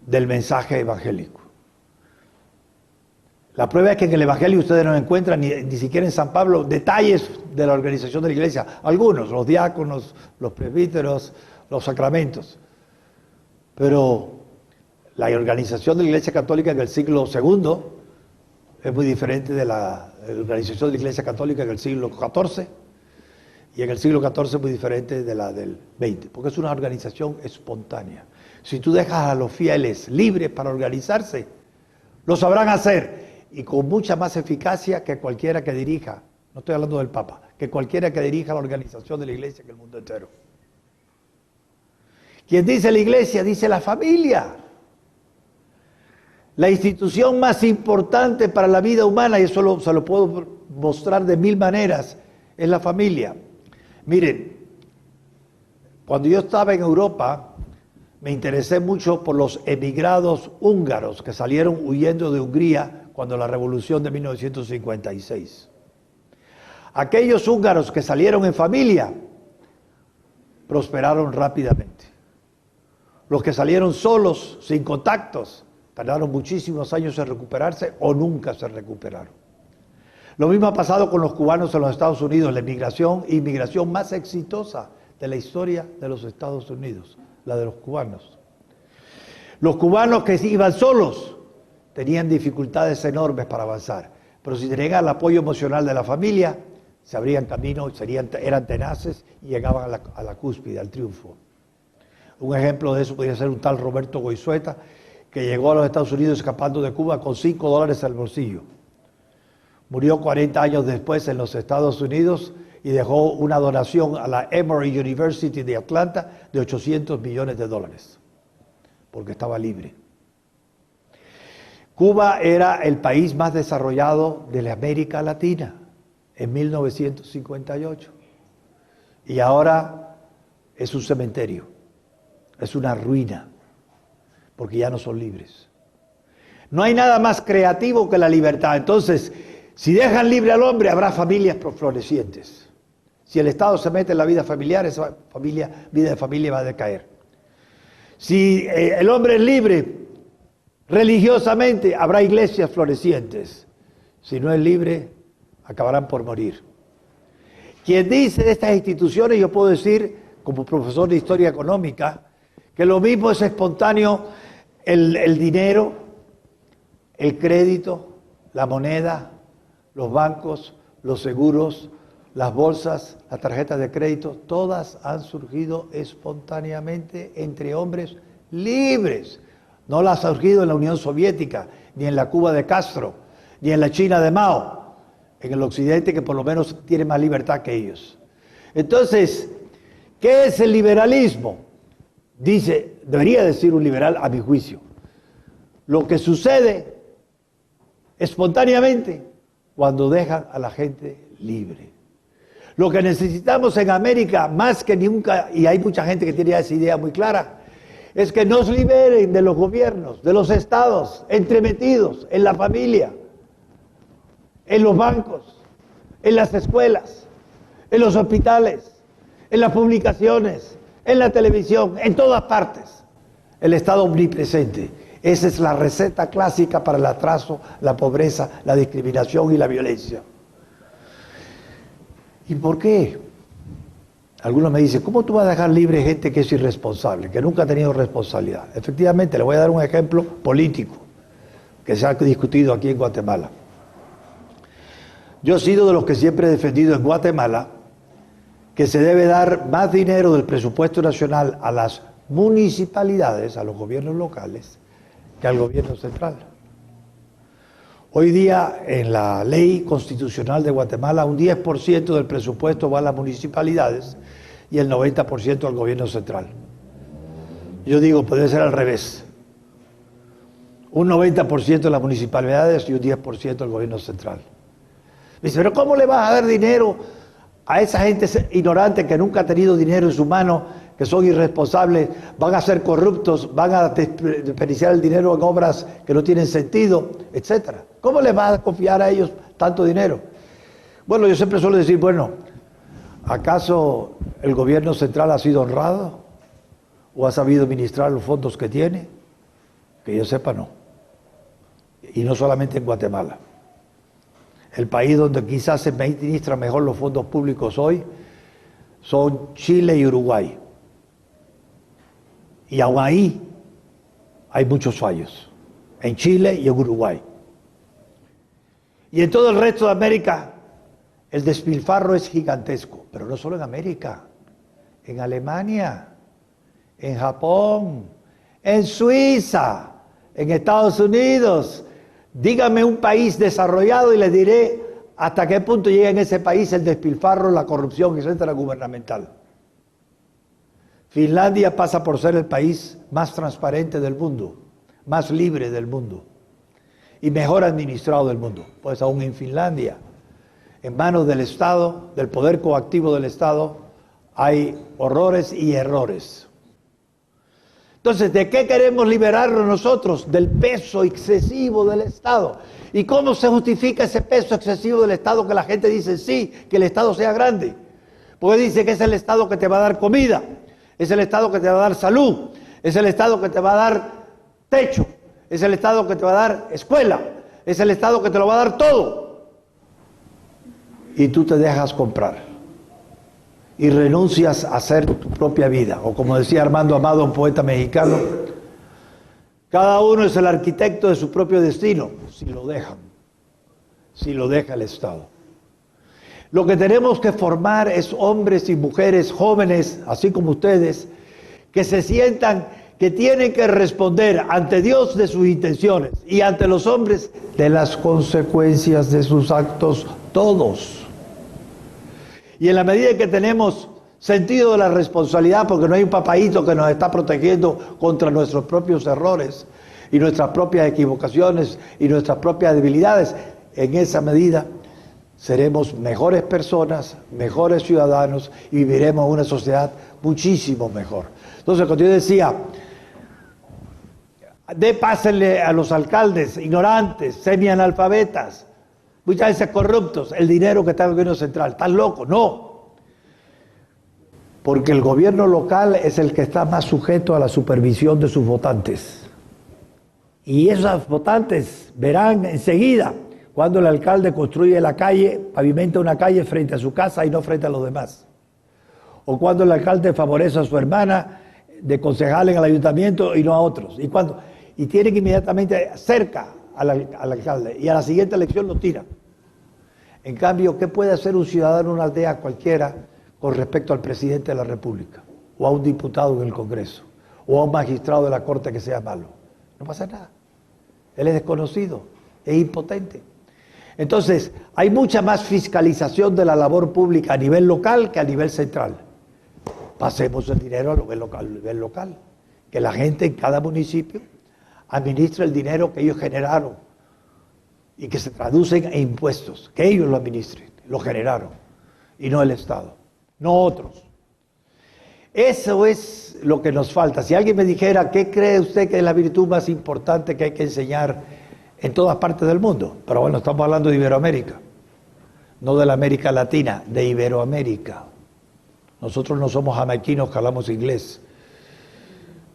del mensaje evangélico. La prueba es que en el Evangelio ustedes no encuentran ni siquiera en San Pablo detalles de la organización de la iglesia. Algunos, los diáconos, los presbíteros, los sacramentos. Pero la organización de la Iglesia Católica en el siglo II es muy diferente de la organización de la Iglesia Católica en el siglo XIV. Y en el siglo XIV es muy diferente de la del XX, porque es una organización espontánea. Si tú dejas a los fieles libres para organizarse, lo sabrán hacer. Y con mucha más eficacia que cualquiera que dirija, no estoy hablando del Papa, que cualquiera que dirija la organización de la iglesia en el mundo entero. Quien dice la iglesia, dice la familia. La institución más importante para la vida humana, y eso se lo puedo mostrar de mil maneras, es la familia. Miren, cuando yo estaba en Europa, me interesé mucho por los emigrados húngaros que salieron huyendo de Hungría cuando la revolución de 1956. Aquellos húngaros que salieron en familia prosperaron rápidamente. Los que salieron solos, sin contactos, tardaron muchísimos años en recuperarse o nunca se recuperaron. Lo mismo ha pasado con los cubanos en los Estados Unidos, la inmigración más exitosa de la historia de los Estados Unidos, la de los cubanos. Los cubanos que iban solos tenían dificultades enormes para avanzar, pero si tenían el apoyo emocional de la familia, se abrían camino, eran tenaces y llegaban a la cúspide, al triunfo. Un ejemplo de eso podría ser un tal Roberto Goizueta, que llegó a los Estados Unidos escapando de Cuba con $5 al bolsillo. Murió 40 años después en los Estados Unidos y dejó una donación a la Emory University de Atlanta de $800 millones, porque estaba libre. Cuba era el país más desarrollado de la América Latina en 1958 y ahora es un cementerio, es una ruina, porque ya no son libres. No hay nada más creativo que la libertad. Entonces, si dejan libre al hombre, habrá familias florecientes. Si el Estado se mete en la vida familiar, esa vida de familia va a decaer. Si el hombre es libre religiosamente, habrá iglesias florecientes. Si no es libre, acabarán por morir. Quien dice de estas instituciones, yo puedo decir, como profesor de historia económica, que lo mismo es espontáneo el dinero, el crédito, la moneda, los bancos, los seguros, las bolsas, las tarjetas de crédito, todas han surgido espontáneamente entre hombres libres. No las ha surgido en la Unión Soviética, ni en la Cuba de Castro, ni en la China de Mao, en el occidente que por lo menos tiene más libertad que ellos. Entonces, ¿qué es el liberalismo? Debería decir un liberal a mi juicio. Lo que sucede espontáneamente cuando dejan a la gente libre. Lo que necesitamos en América más que nunca, y hay mucha gente que tiene esa idea muy clara, es que nos liberen de los gobiernos, de los estados, entremetidos en la familia, en los bancos, en las escuelas, en los hospitales, en las publicaciones, en la televisión, en todas partes. El Estado omnipresente. Esa es la receta clásica para el atraso, la pobreza, la discriminación y la violencia. ¿Y por qué? Algunos me dicen, ¿cómo tú vas a dejar libre gente que es irresponsable, que nunca ha tenido responsabilidad? Efectivamente, le voy a dar un ejemplo político que se ha discutido aquí en Guatemala. Yo he sido de los que siempre he defendido en Guatemala que se debe dar más dinero del presupuesto nacional a las municipalidades, a los gobiernos locales, que al gobierno central. Hoy día, en la ley constitucional de Guatemala, un 10% del presupuesto va a las municipalidades y el 90% al gobierno central. Yo digo, puede ser al revés. Un 90% de las municipalidades y un 10% al gobierno central. Me dice, pero ¿cómo le vas a dar dinero a esa gente ignorante que nunca ha tenido dinero en su mano, que son irresponsables, van a ser corruptos, van a desperdiciar el dinero en obras que no tienen sentido, etc. ¿Cómo les va a confiar a ellos tanto dinero? Bueno, yo siempre suelo decir, bueno, ¿acaso el gobierno central ha sido honrado? ¿O ha sabido administrar los fondos que tiene? Que yo sepa, no. Y no solamente en Guatemala. El país donde quizás se administra mejor los fondos públicos hoy son Chile y Uruguay. Y aún ahí hay muchos fallos, en Chile y en Uruguay. Y en todo el resto de América, el despilfarro es gigantesco, pero no solo en América, en Alemania, en Japón, en Suiza, en Estados Unidos. Dígame un país desarrollado y les diré hasta qué punto llega en ese país el despilfarro, la corrupción, etcétera, gubernamental. Finlandia pasa por ser el país más transparente del mundo, más libre del mundo y mejor administrado del mundo. Pues aún en Finlandia, en manos del Estado, del poder coactivo del Estado, hay horrores y errores. Entonces, ¿de qué queremos liberarnos nosotros? Del peso excesivo del Estado. ¿Y cómo se justifica ese peso excesivo del Estado que la gente dice sí, que el Estado sea grande? Porque dice que es el Estado que te va a dar comida, es el Estado que te va a dar salud, es el Estado que te va a dar techo, es el Estado que te va a dar escuela, es el Estado que te lo va a dar todo. Y tú te dejas comprar y renuncias a hacer tu propia vida. O como decía Armando Amado, un poeta mexicano, cada uno es el arquitecto de su propio destino, si lo dejan, si lo deja el Estado. Lo que tenemos que formar es hombres y mujeres jóvenes, así como ustedes, que se sientan que tienen que responder ante Dios de sus intenciones y ante los hombres de las consecuencias de sus actos todos. Y en la medida que tenemos sentido de la responsabilidad, porque no hay un papaíto que nos está protegiendo contra nuestros propios errores y nuestras propias equivocaciones y nuestras propias debilidades, en esa medida seremos mejores personas, mejores ciudadanos y viviremos en una sociedad muchísimo mejor. Entonces, cuando yo decía, pásenle a los alcaldes ignorantes, semianalfabetas, muchas veces corruptos, el dinero que está en el gobierno central. ¿Estás loco? No. Porque el gobierno local es el que está más sujeto a la supervisión de sus votantes. Y esos votantes verán enseguida cuando el alcalde construye la calle, pavimenta una calle frente a su casa y no frente a los demás. O cuando el alcalde favorece a su hermana de concejal en el ayuntamiento y no a otros. Y tienen que inmediatamente cerca al alcalde y a la siguiente elección lo tiran. En cambio, ¿qué puede hacer un ciudadano en una aldea cualquiera con respecto al presidente de la República? O a un diputado en el Congreso, o a un magistrado de la Corte que sea malo. No pasa nada. Él es desconocido, es impotente. Entonces, hay mucha más fiscalización de la labor pública a nivel local que a nivel central. Pasemos el dinero a nivel local. Que la gente en cada municipio administre el dinero que ellos generaron y que se traducen en impuestos, que ellos lo administren, lo generaron, y no el Estado, no otros. Eso es lo que nos falta. Si alguien me dijera, ¿qué cree usted que es la virtud más importante que hay que enseñar en todas partes del mundo? Pero bueno, estamos hablando de Iberoamérica, no de la América Latina, de Iberoamérica. Nosotros no somos jamaiquinos que hablamos inglés,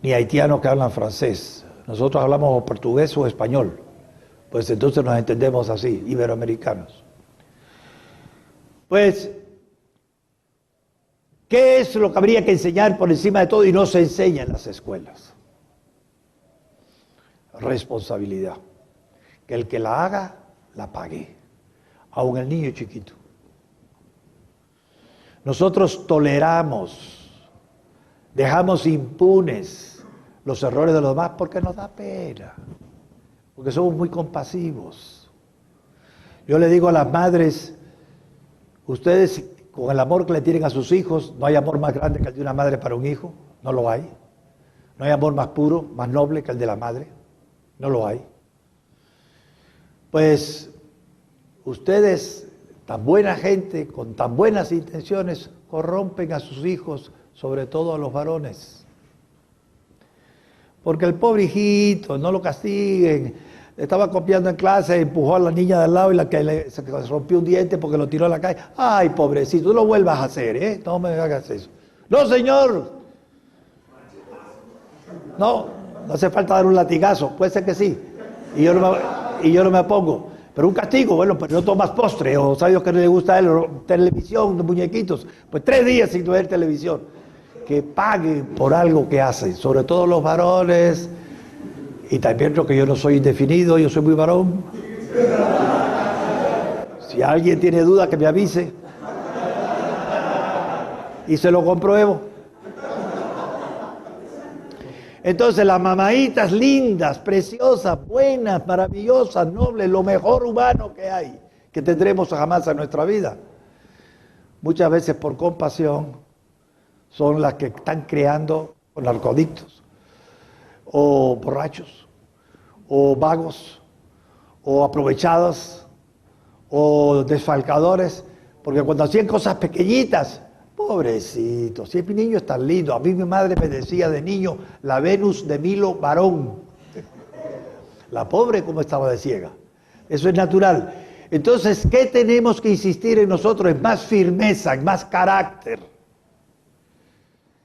ni haitianos que hablan francés. Nosotros hablamos portugués o español. Pues entonces nos entendemos así, iberoamericanos. Pues, ¿qué es lo que habría que enseñar por encima de todo y no se enseña en las escuelas? Responsabilidad. Que el que la haga, la pague. Aun el niño chiquito. Nosotros toleramos, dejamos impunes los errores de los demás porque nos da pena. Porque somos muy compasivos. Yo le digo a las madres, ustedes con el amor que le tienen a sus hijos, no hay amor más grande que el de una madre para un hijo, no lo hay. No hay amor más puro, más noble que el de la madre, no lo hay. Pues ustedes tan buena gente, con tan buenas intenciones, corrompen a sus hijos, sobre todo a los varones. Porque el pobre hijito, no lo castiguen, estaba copiando en clase, empujó a la niña de al lado y se rompió un diente porque lo tiró a la calle. Ay, pobrecito, no lo vuelvas a hacer, ¿eh? No me hagas eso. No, señor. No hace falta dar un latigazo, puede ser que sí. Y yo no me opongo. Pero un castigo, bueno, pues no tomas postre, o sabe que no le gusta a él, televisión, muñequitos. Pues 3 días sin ver televisión. Que pague por algo que hace, sobre todo los varones. Y también creo que yo no soy indefinido, yo soy muy varón. Si alguien tiene duda, que me avise. Y se lo compruebo. Entonces las mamaitas lindas, preciosas, buenas, maravillosas, nobles, lo mejor humano que hay, que tendremos jamás en nuestra vida, muchas veces por compasión, son las que están creando narcodictos, o borrachos, o vagos, o aprovechados, o desfalcadores, porque cuando hacían cosas pequeñitas, pobrecitos, si mi niño es tan lindo. A mí mi madre me decía de niño, la Venus de Milo varón. La pobre como estaba de ciega. Eso es natural. Entonces, ¿qué tenemos que insistir en nosotros? En más firmeza, en más carácter.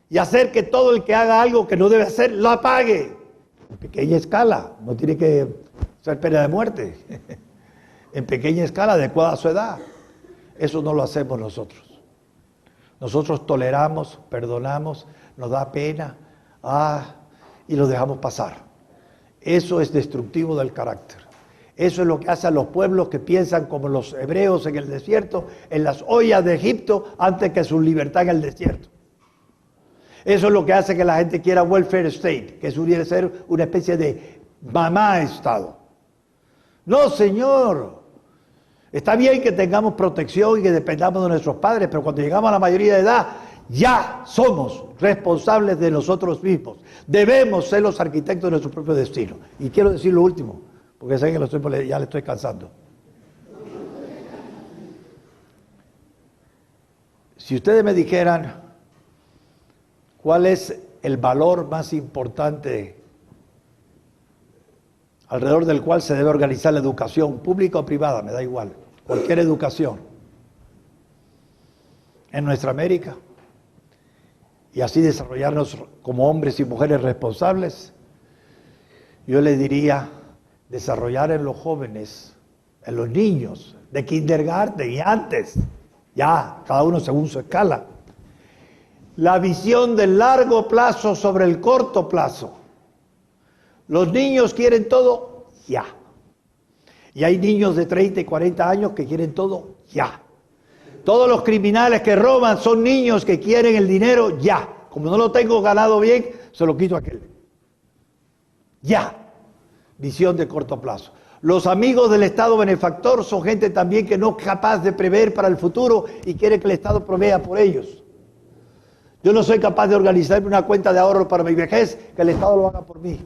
Y hacer que todo el que haga algo que no debe hacer, lo apague. En pequeña escala, no tiene que ser pena de muerte. En pequeña escala, adecuada a su edad. Eso no lo hacemos nosotros. Nosotros toleramos, perdonamos, nos da pena, y lo dejamos pasar. Eso es destructivo del carácter. Eso es lo que hace a los pueblos que piensan como los hebreos en el desierto, en las ollas de Egipto, antes que su libertad en el desierto. Eso es lo que hace que la gente quiera welfare state, que suele ser una especie de mamá-estado. No, señor. Está bien que tengamos protección y que dependamos de nuestros padres, pero cuando llegamos a la mayoría de edad, ya somos responsables de nosotros mismos. Debemos ser los arquitectos de nuestro propio destino. Y quiero decir lo último, porque sé que ya le estoy cansando. Si ustedes me dijeran cuál es el valor más importante alrededor del cual se debe organizar la educación, pública o privada, me da igual, cualquier educación, en nuestra América, y así desarrollarnos como hombres y mujeres responsables, yo le diría, desarrollar en los jóvenes, en los niños, de kindergarten y antes, ya, cada uno según su escala, la visión del largo plazo sobre el corto plazo. Los niños quieren todo ya. Y hay niños de 30 y 40 años que quieren todo ya. Todos los criminales que roban son niños que quieren el dinero ya. Como no lo tengo ganado bien, se lo quito a aquel. Ya. Visión de corto plazo. Los amigos del Estado benefactor son gente también que no es capaz de prever para el futuro y quiere que el Estado provea por ellos. Yo no soy capaz de organizarme una cuenta de ahorro para mi vejez, que el Estado lo haga por mí.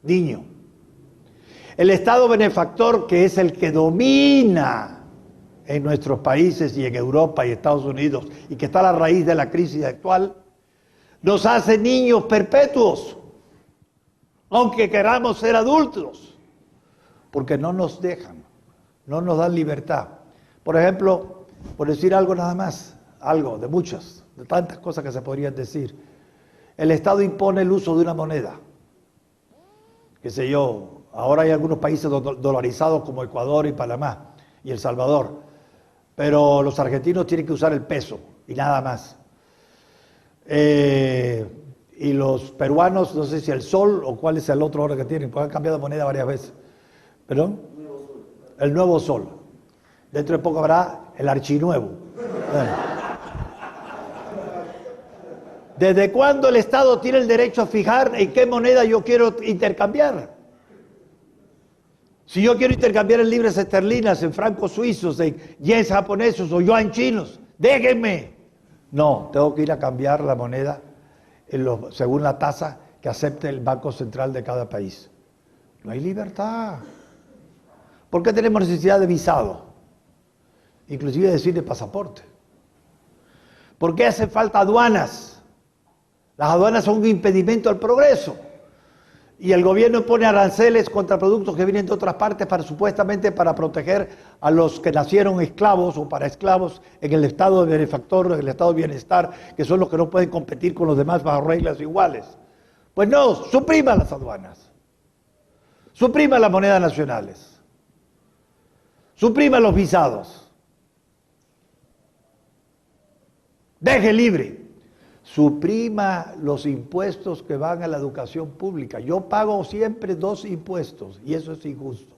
Niño. El Estado benefactor, que es el que domina en nuestros países y en Europa y Estados Unidos, y que está a la raíz de la crisis actual, nos hace niños perpetuos, aunque queramos ser adultos, porque no nos dejan, no nos dan libertad. Por ejemplo, por decir algo nada más, algo de muchas, de tantas cosas que se podrían decir, el Estado impone el uso de una moneda. Qué sé yo, ahora hay algunos países dolarizados como Ecuador y Panamá y El Salvador, pero los argentinos tienen que usar el peso y nada más. Y los peruanos, no sé si el sol o cuál es el otro ahora que tienen, porque han cambiado de moneda varias veces. ¿Perdón? El nuevo sol. Dentro de poco habrá el archinuevo. ¿Desde cuándo el Estado tiene el derecho a fijar en qué moneda yo quiero intercambiar? Si yo quiero intercambiar en libras esterlinas, en francos suizos, en yens japoneses o yuan chinos, déjenme. No, tengo que ir a cambiar la moneda según la tasa que acepte el Banco Central de cada país. No hay libertad. ¿Por qué tenemos necesidad de visado? inclusive decirle pasaporte. ¿Por qué hacen falta aduanas? Las aduanas son un impedimento al progreso. Y el gobierno pone aranceles contra productos que vienen de otras partes supuestamente para proteger a los que nacieron esclavos o para esclavos en el estado de benefactor, en el estado de bienestar, que son los que no pueden competir con los demás bajo reglas iguales. Pues no, suprima las aduanas, suprima las monedas nacionales, suprima los visados, deje libre. Suprima los impuestos que van a la educación pública. Yo pago siempre 2 impuestos y eso es injusto.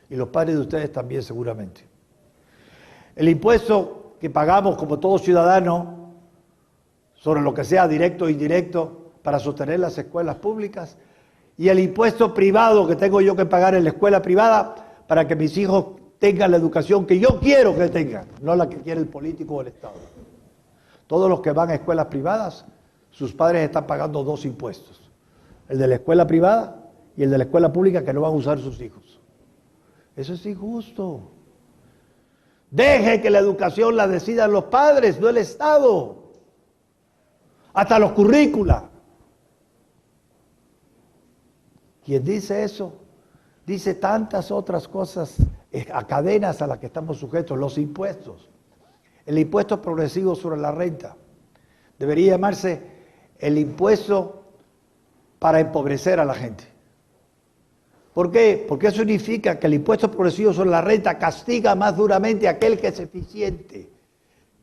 Y los padres de ustedes también seguramente. El impuesto que pagamos como todo ciudadano sobre lo que sea directo e indirecto para sostener las escuelas públicas y el impuesto privado que tengo yo que pagar en la escuela privada para que mis hijos tengan la educación que yo quiero que tengan, no la que quiere el político o el Estado. Todos los que van a escuelas privadas, sus padres están pagando 2 impuestos. El de la escuela privada y el de la escuela pública que no van a usar sus hijos. Eso es injusto. Deje que la educación la decidan los padres, no el Estado. Hasta los currícula. Quien dice eso, dice tantas otras cosas, a cadenas a las que estamos sujetos, los impuestos. El impuesto progresivo sobre la renta debería llamarse el impuesto para empobrecer a la gente. ¿Por qué? Porque eso significa que el impuesto progresivo sobre la renta castiga más duramente a aquel que es eficiente,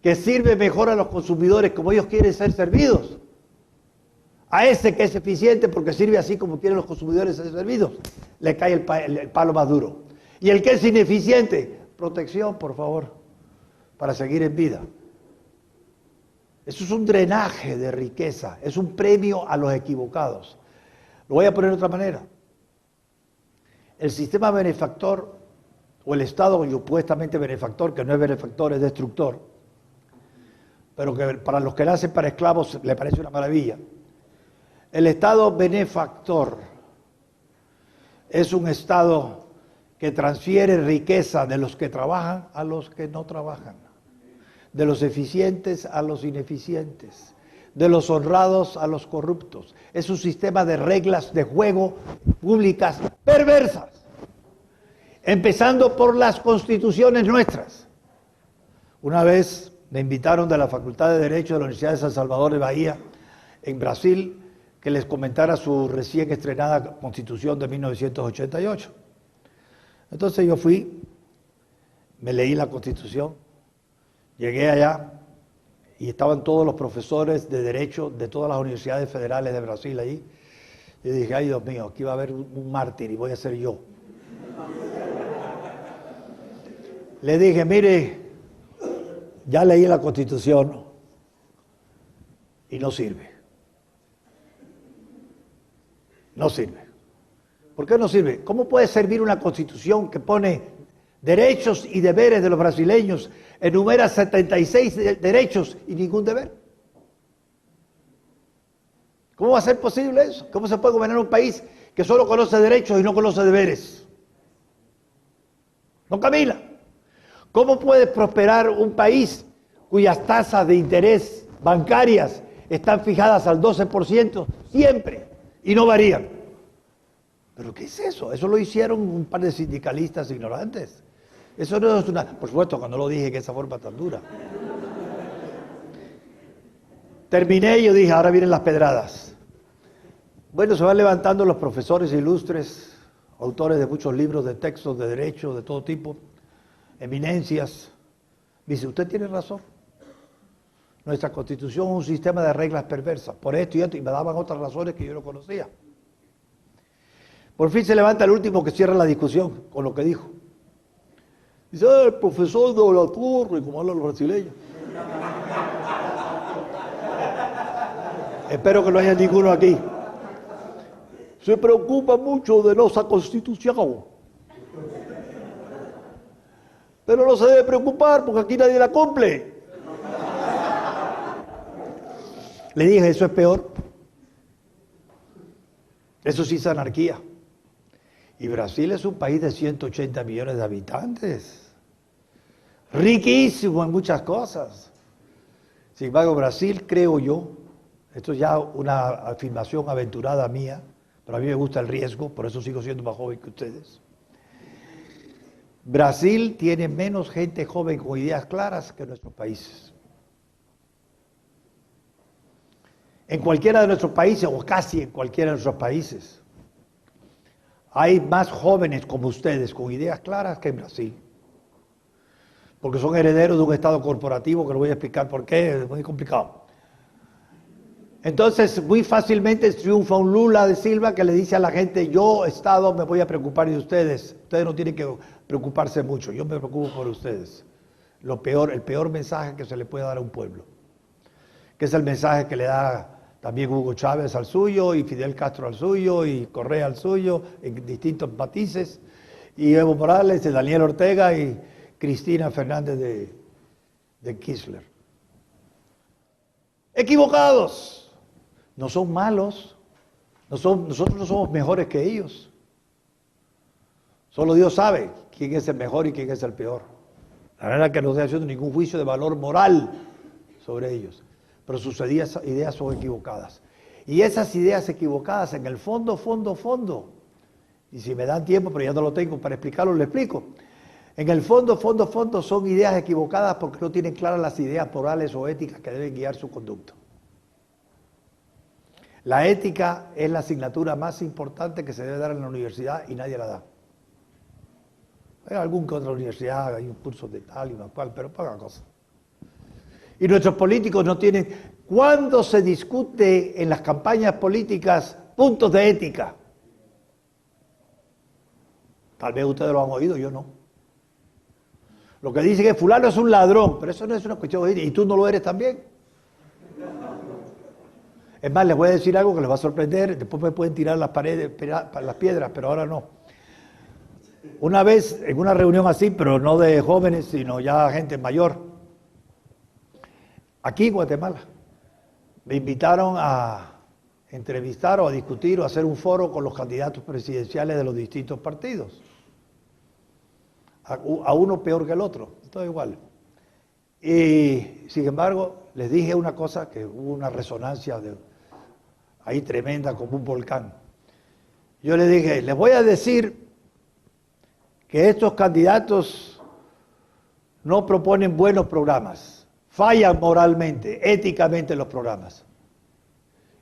que sirve mejor a los consumidores como ellos quieren ser servidos. A ese que es eficiente porque sirve así como quieren los consumidores ser servidos, le cae el palo más duro. Y el que es ineficiente, protección, por favor, para seguir en vida. Eso es un drenaje de riqueza, es un premio a los equivocados. Lo voy a poner de otra manera. El sistema benefactor, o el Estado supuestamente benefactor, que no es benefactor, es destructor, pero que para los que nacen para esclavos le parece una maravilla. El Estado benefactor es un Estado que transfiere riqueza de los que trabajan a los que no trabajan, de los eficientes a los ineficientes, de los honrados a los corruptos. Es un sistema de reglas de juego públicas perversas, empezando por las constituciones nuestras. Una vez me invitaron de la Facultad de Derecho de la Universidad de San Salvador de Bahía, en Brasil, que les comentara su recién estrenada Constitución de 1988. Entonces yo fui, me leí la Constitución, llegué allá y estaban todos los profesores de Derecho de todas las universidades federales de Brasil allí. Y dije, ay Dios mío, aquí va a haber un mártir y voy a ser yo. Le dije, mire, ya leí la Constitución y no sirve. No sirve. ¿Por qué no sirve? ¿Cómo puede servir una Constitución que pone derechos y deberes de los brasileños, enumera 76 derechos y ningún deber? ¿Cómo va a ser posible eso? ¿Cómo se puede gobernar un país que solo conoce derechos y no conoce deberes? No camina. ¿Cómo puede prosperar un país cuyas tasas de interés bancarias están fijadas al 12% siempre y no varían? ¿Pero qué es eso? Eso lo hicieron un par de sindicalistas ignorantes. Eso no es una... Por supuesto, cuando lo dije de esa forma tan dura. Terminé y yo dije, ahora vienen las pedradas. Bueno, se van levantando los profesores ilustres, autores de muchos libros de textos de derecho, de todo tipo, eminencias. Dice, usted tiene razón. Nuestra Constitución es un sistema de reglas perversas, por esto y esto, y me daban otras razones que yo no conocía. Por fin se levanta el último que cierra la discusión con lo que dijo. Dice, el profesor de la Torre, como hablan los brasileños. Espero que no haya ninguno aquí. Se preocupa mucho de nuestra Constitución. Pero no se debe preocupar porque aquí nadie la cumple. Le dije, eso es peor. Eso sí es anarquía. Y Brasil es un país de 180 millones de habitantes. riquísimo en muchas cosas. Sin embargo, Brasil, creo yo, esto es ya una afirmación aventurada mía, pero a mí me gusta el riesgo, por eso sigo siendo más joven que ustedes. Brasil tiene menos gente joven con ideas claras que nuestros países. En cualquiera de nuestros países, o casi en cualquiera de nuestros países, hay más jóvenes como ustedes con ideas claras que en Brasil. Porque son herederos de un Estado corporativo, que les voy a explicar por qué, es muy complicado. Entonces, muy fácilmente triunfa un Lula da Silva que le dice a la gente, yo, Estado, me voy a preocupar de ustedes. Ustedes no tienen que preocuparse mucho, yo me preocupo por ustedes. El peor mensaje que se le puede dar a un pueblo. Que es el mensaje que le da también Hugo Chávez al suyo, y Fidel Castro al suyo, y Correa al suyo, en distintos matices, y Evo Morales, y Daniel Ortega, y Cristina Fernández de Kirchner. Equivocados. No son malos. Nosotros no somos mejores que ellos. Solo Dios sabe quién es el mejor y quién es el peor. La verdad que no estoy haciendo ningún juicio de valor moral sobre ellos. Pero sus ideas son equivocadas. Y esas ideas equivocadas, en el fondo, y si me dan tiempo, pero ya no lo tengo para explicarlo, lo explico. En el fondo, son ideas equivocadas porque no tienen claras las ideas morales o éticas que deben guiar su conducta. La ética es la asignatura más importante que se debe dar en la universidad y nadie la da. Hay algún que otra universidad, hay un curso de tal y cual, pero poca cosa. Y nuestros políticos no tienen. ¿Cuándo se discute en las campañas políticas puntos de ética? Tal vez ustedes lo han oído, yo no. Lo que dicen es fulano es un ladrón, pero eso no es una cuestión de ética. ¿Y tú no lo eres también? Es más, les voy a decir algo que les va a sorprender, después me pueden tirar las paredes, las piedras, pero ahora no. Una vez, en una reunión así, pero no de jóvenes, sino ya gente mayor, aquí en Guatemala, me invitaron a entrevistar o a discutir o a hacer un foro con los candidatos presidenciales de los distintos partidos. A uno peor que el otro, todo igual. Y sin embargo, les dije una cosa que hubo una resonancia ahí tremenda como un volcán. Yo les dije, les voy a decir que estos candidatos no proponen buenos programas, fallan moralmente, éticamente los programas.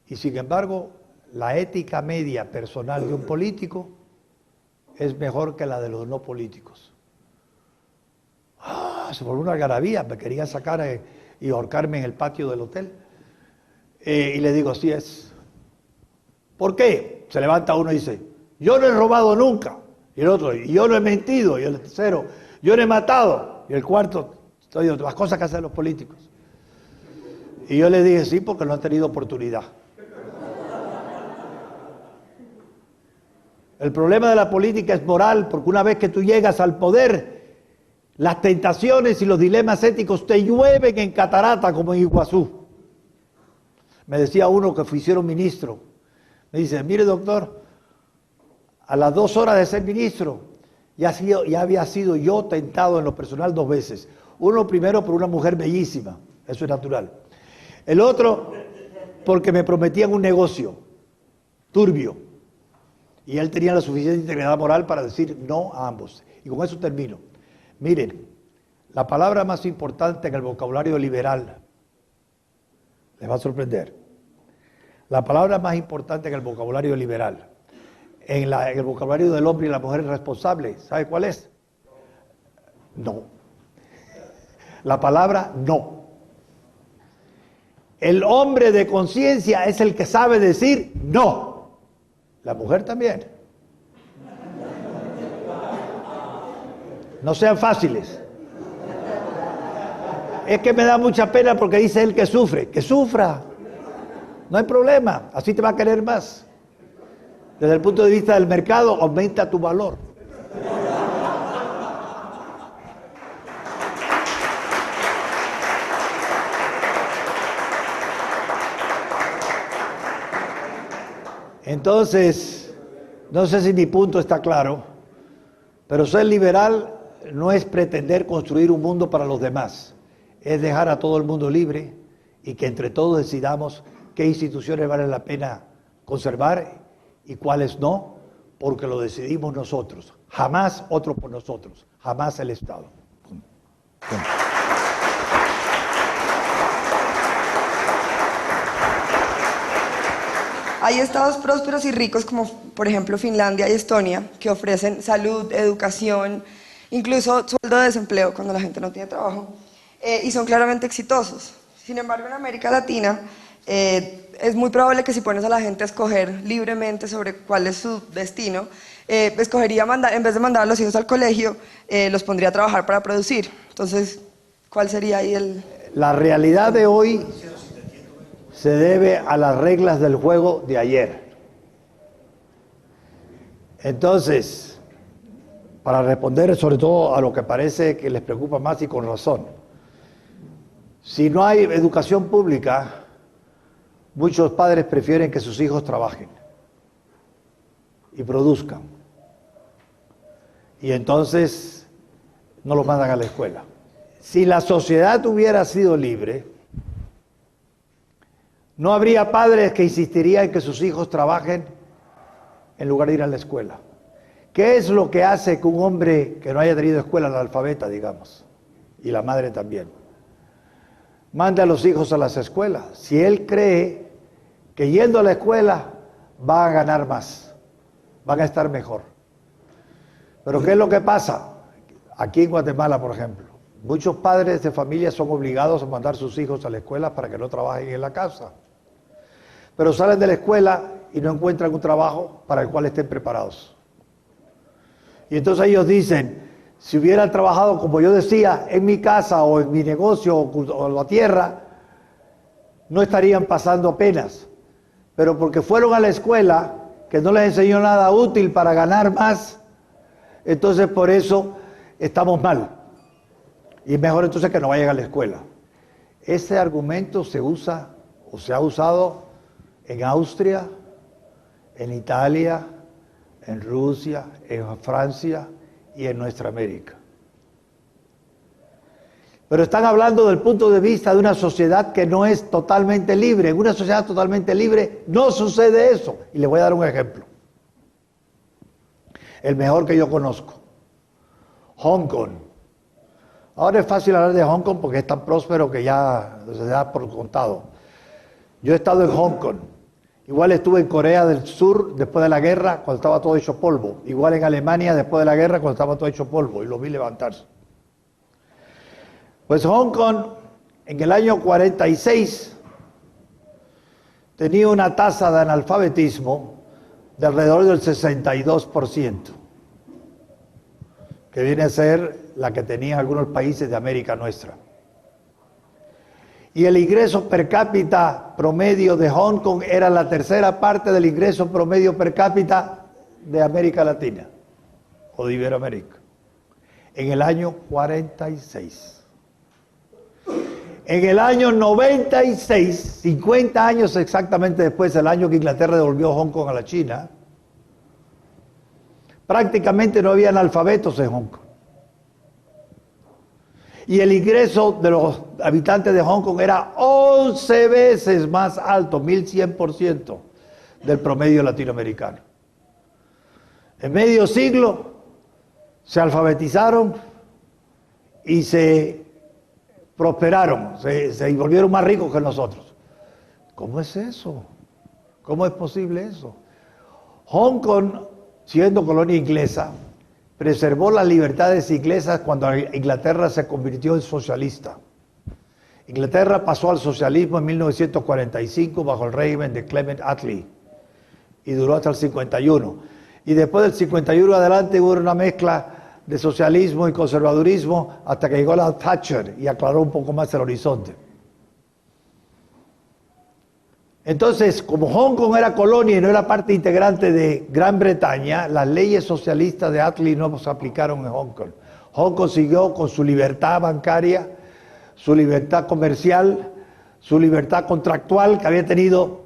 Y sin embargo, la ética media personal de un político es mejor que la de los no políticos. Se volvió una algarabía, me querían sacar y ahorcarme en el patio del hotel. Y le digo, así es. ¿Por qué? Se levanta uno y dice, yo no he robado nunca. Y el otro, yo no he mentido. Y el tercero, yo no he matado. Y el cuarto, las cosas que hacen los políticos. Y yo le dije, sí, porque no han tenido oportunidad. El problema de la política es moral, porque una vez que tú llegas al poder, las tentaciones y los dilemas éticos te llueven en catarata como en Iguazú. Me decía uno que hicieron ministro, me dice, mire doctor, a las 2 horas de ser ministro, ya había sido yo tentado en lo personal 2 veces. Uno primero por una mujer bellísima, eso es natural. El otro porque me prometían un negocio turbio. Y él tenía la suficiente integridad moral para decir no a ambos. Y con eso termino. Miren, la palabra más importante en el vocabulario liberal, les va a sorprender, la palabra más importante en el vocabulario liberal, en el vocabulario del hombre y la mujer responsable, ¿sabe cuál es? No. La palabra no. El hombre de conciencia es el que sabe decir no. La mujer también. No sean fáciles. Es que me da mucha pena porque dice él que sufre. Que sufra. No hay problema. Así te va a querer más. Desde el punto de vista del mercado, aumenta tu valor. Entonces, no sé si mi punto está claro, pero ser liberal no es pretender construir un mundo para los demás, es dejar a todo el mundo libre y que entre todos decidamos qué instituciones vale la pena conservar y cuáles no, porque lo decidimos nosotros, jamás otro por nosotros, jamás el Estado. Punto. Hay estados prósperos y ricos como por ejemplo Finlandia y Estonia que ofrecen salud, educación, incluso sueldo de desempleo cuando la gente no tiene trabajo y son claramente exitosos. Sin embargo, en América Latina es muy probable que si pones a la gente a escoger libremente sobre cuál es su destino, escogería en vez de mandar a los hijos al colegio, los pondría a trabajar para producir. Entonces, ¿cuál sería ahí el...? La realidad de hoy se debe a las reglas del juego de ayer. Entonces, para responder sobre todo a lo que parece que les preocupa más y con razón, si no hay educación pública, muchos padres prefieren que sus hijos trabajen y produzcan. Y entonces no los mandan a la escuela. Si la sociedad hubiera sido libre, no habría padres que insistirían en que sus hijos trabajen en lugar de ir a la escuela. ¿Qué es lo que hace que un hombre que no haya tenido escuela, analfabeta, digamos, y la madre también, mande a los hijos a las escuelas? Si él cree que yendo a la escuela va a ganar más, van a estar mejor. Pero ¿qué es lo que pasa? Aquí en Guatemala, por ejemplo, muchos padres de familia son obligados a mandar a sus hijos a la escuela para que no trabajen en la casa. Pero salen de la escuela y no encuentran un trabajo para el cual estén preparados. Y entonces ellos dicen, si hubieran trabajado, como yo decía, en mi casa o en mi negocio o en la tierra, no estarían pasando penas. Pero porque fueron a la escuela, que no les enseñó nada útil para ganar más, entonces por eso estamos mal. Y es mejor entonces que no vayan a la escuela. Ese argumento se usa o se ha usado en Austria, en Italia, en Rusia, en Francia y en nuestra América. Pero están hablando del punto de vista de una sociedad que no es totalmente libre. En una sociedad totalmente libre no sucede eso. Y les voy a dar un ejemplo. El mejor que yo conozco. Hong Kong. Ahora es fácil hablar de Hong Kong porque es tan próspero que ya se da por contado. Yo he estado en Hong Kong. Igual estuve en Corea del Sur después de la guerra, cuando estaba todo hecho polvo. Igual en Alemania después de la guerra, cuando estaba todo hecho polvo. Y lo vi levantarse. Pues Hong Kong, en el año 46, tenía una tasa de analfabetismo de alrededor del 62%, que viene a ser la que tenían algunos países de América nuestra. Y el ingreso per cápita promedio de Hong Kong era la tercera parte del ingreso promedio per cápita de América Latina, o de Iberoamérica, en el año 46. En el año 96, 50 años exactamente después, el año que Inglaterra devolvió Hong Kong a la China, prácticamente no había analfabetos en Hong Kong. Y el ingreso de los habitantes de Hong Kong era 11 veces más alto, 1100% del promedio latinoamericano. En medio siglo se alfabetizaron y se prosperaron, se volvieron más ricos que nosotros. ¿Cómo es eso? ¿Cómo es posible eso? Hong Kong, siendo colonia inglesa, preservó las libertades inglesas cuando Inglaterra se convirtió en socialista. Inglaterra pasó al socialismo en 1945 bajo el régimen de Clement Attlee y duró hasta el 51. Y después del 51 adelante hubo una mezcla de socialismo y conservadurismo hasta que llegó la Thatcher y aclaró un poco más el horizonte. Entonces, como Hong Kong era colonia y no era parte integrante de Gran Bretaña, las leyes socialistas de Attlee no se aplicaron en Hong Kong. Hong Kong siguió con su libertad bancaria, su libertad comercial, su libertad contractual que había tenido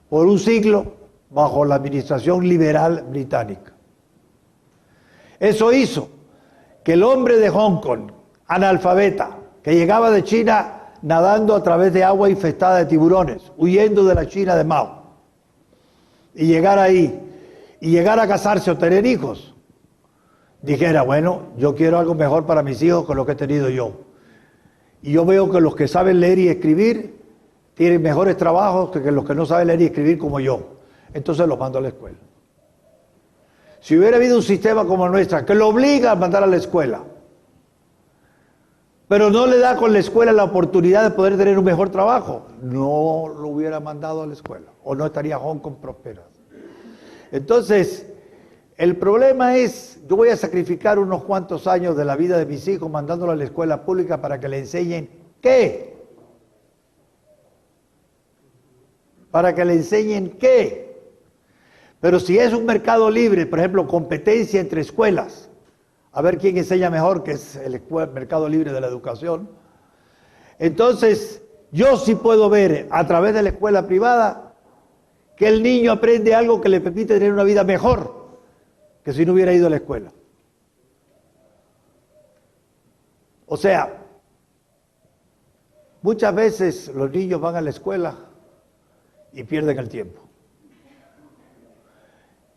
por un siglo bajo la administración liberal británica. Eso hizo que el hombre de Hong Kong, analfabeta, que llegaba de China nadando a través de agua infestada de tiburones, huyendo de la China de Mao, y llegar ahí, y llegar a casarse o tener hijos, dijera, bueno, yo quiero algo mejor para mis hijos que lo que he tenido yo. Y yo veo que los que saben leer y escribir tienen mejores trabajos que los que no saben leer y escribir como yo. Entonces los mando a la escuela. Si hubiera habido un sistema como el nuestro, que lo obliga a mandar a la escuela, pero no le da con la escuela la oportunidad de poder tener un mejor trabajo, no lo hubiera mandado a la escuela, o no estaría Hong Kong próspera. Entonces, el problema es, yo voy a sacrificar unos cuantos años de la vida de mis hijos mandándolo a la escuela pública para que le enseñen ¿qué? Para que le enseñen qué. Pero si es un mercado libre, por ejemplo, competencia entre escuelas, a ver quién enseña mejor, que es el mercado libre de la educación, entonces yo sí puedo ver a través de la escuela privada que el niño aprende algo que le permite tener una vida mejor que si no hubiera ido a la escuela. O sea, muchas veces los niños van a la escuela y pierden el tiempo.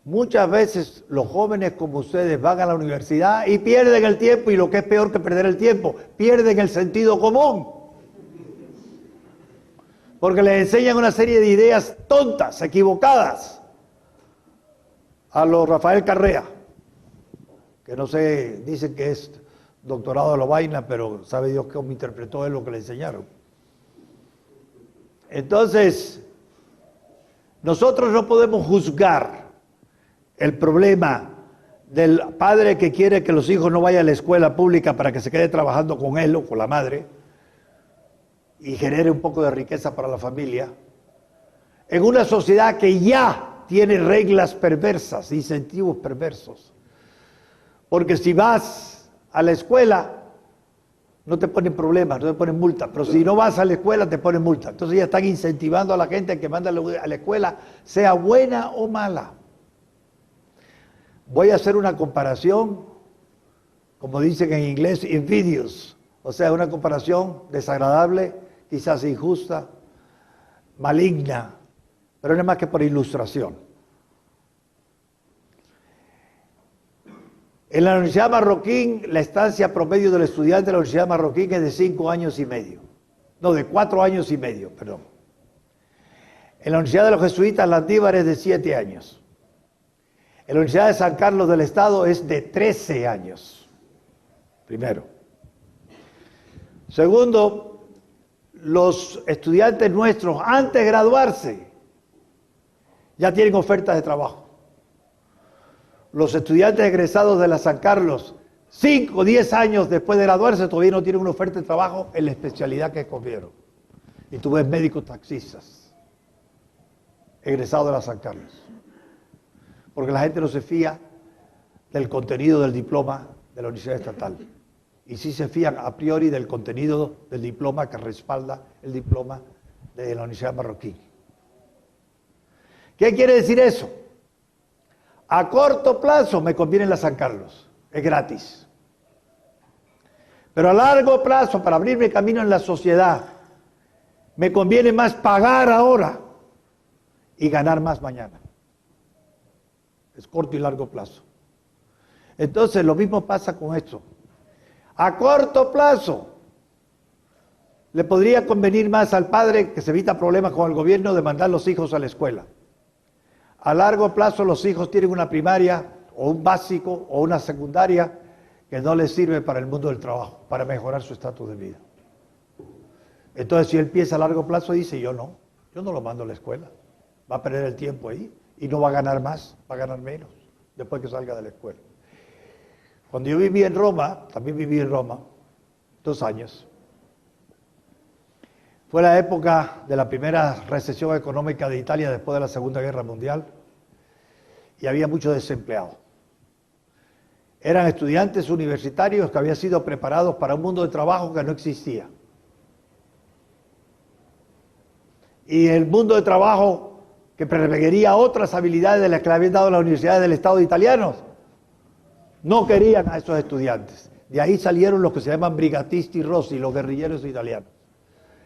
Muchas veces los jóvenes como ustedes van a la universidad y pierden el tiempo, y lo que es peor que perder el tiempo, pierden el sentido común. Porque les enseñan una serie de ideas tontas, equivocadas, a los Rafael Carrea, que no sé, dicen que es doctorado de la vaina, pero sabe Dios cómo interpretó él lo que le enseñaron. Entonces, nosotros no podemos juzgar el problema del padre que quiere que los hijos no vayan a la escuela pública para que se quede trabajando con él o con la madre y genere un poco de riqueza para la familia, en una sociedad que ya tiene reglas perversas, incentivos perversos. Porque si vas a la escuela, no te ponen problemas, no te ponen multa, pero si no vas a la escuela te ponen multa. Entonces ya están incentivando a la gente a que manda a la escuela, sea buena o mala. Voy a hacer una comparación, como dicen en inglés, invidious, o sea, una comparación desagradable, quizás injusta, maligna, pero no es más que por ilustración. En la Universidad Marroquín, la estancia promedio del estudiante de la Universidad Marroquín es de 5 años y medio. No, de 4 años y medio, perdón. En la Universidad de los Jesuitas Landívar es de 7 años. En la Universidad de San Carlos del Estado es de 13 años. Primero. Segundo, los estudiantes nuestros, antes de graduarse, ya tienen ofertas de trabajo. Los estudiantes egresados de la San Carlos, 5 o 10 años después de graduarse, todavía no tienen una oferta de trabajo en la especialidad que escogieron. Y tú ves médicos taxistas, egresados de la San Carlos. Porque la gente no se fía del contenido del diploma de la Universidad Estatal. Y sí se fían a priori del contenido del diploma que respalda el diploma de la Universidad Marroquín. ¿Qué quiere decir eso? A corto plazo me conviene la San Carlos, es gratis. Pero a largo plazo, para abrirme camino en la sociedad, me conviene más pagar ahora y ganar más mañana. Es corto y largo plazo. Entonces, lo mismo pasa con esto. A corto plazo, le podría convenir más al padre, que se evita problemas con el gobierno, de mandar los hijos a la escuela. A largo plazo, los hijos tienen una primaria, o un básico, o una secundaria, que no les sirve para el mundo del trabajo, para mejorar su estatus de vida. Entonces, si él piensa a largo plazo, dice, yo no lo mando a la escuela. Va a perder el tiempo ahí. Y no va a ganar más, va a ganar menos, después que salga de la escuela. Cuando yo viví en Roma, también viví en Roma, 2 años. Fue la época de la primera recesión económica de Italia después de la Segunda Guerra Mundial, y había muchos desempleados. Eran estudiantes universitarios que habían sido preparados para un mundo de trabajo que no existía. Y el mundo de trabajo que requería otras habilidades de las que le habían dado las universidades del Estado italianos, no querían a esos estudiantes. De ahí salieron los que se llaman brigatisti rossi, los guerrilleros italianos.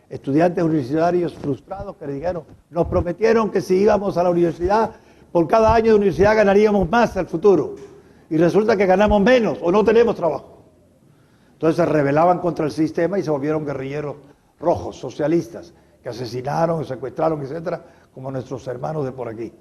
Estudiantes universitarios frustrados que le dijeron, nos prometieron que si íbamos a la universidad, por cada año de universidad ganaríamos más al futuro. Y resulta que ganamos menos o no tenemos trabajo. Entonces se rebelaban contra el sistema y se volvieron guerrilleros rojos, socialistas, que asesinaron, secuestraron, etcétera, como nuestros hermanos de por aquí.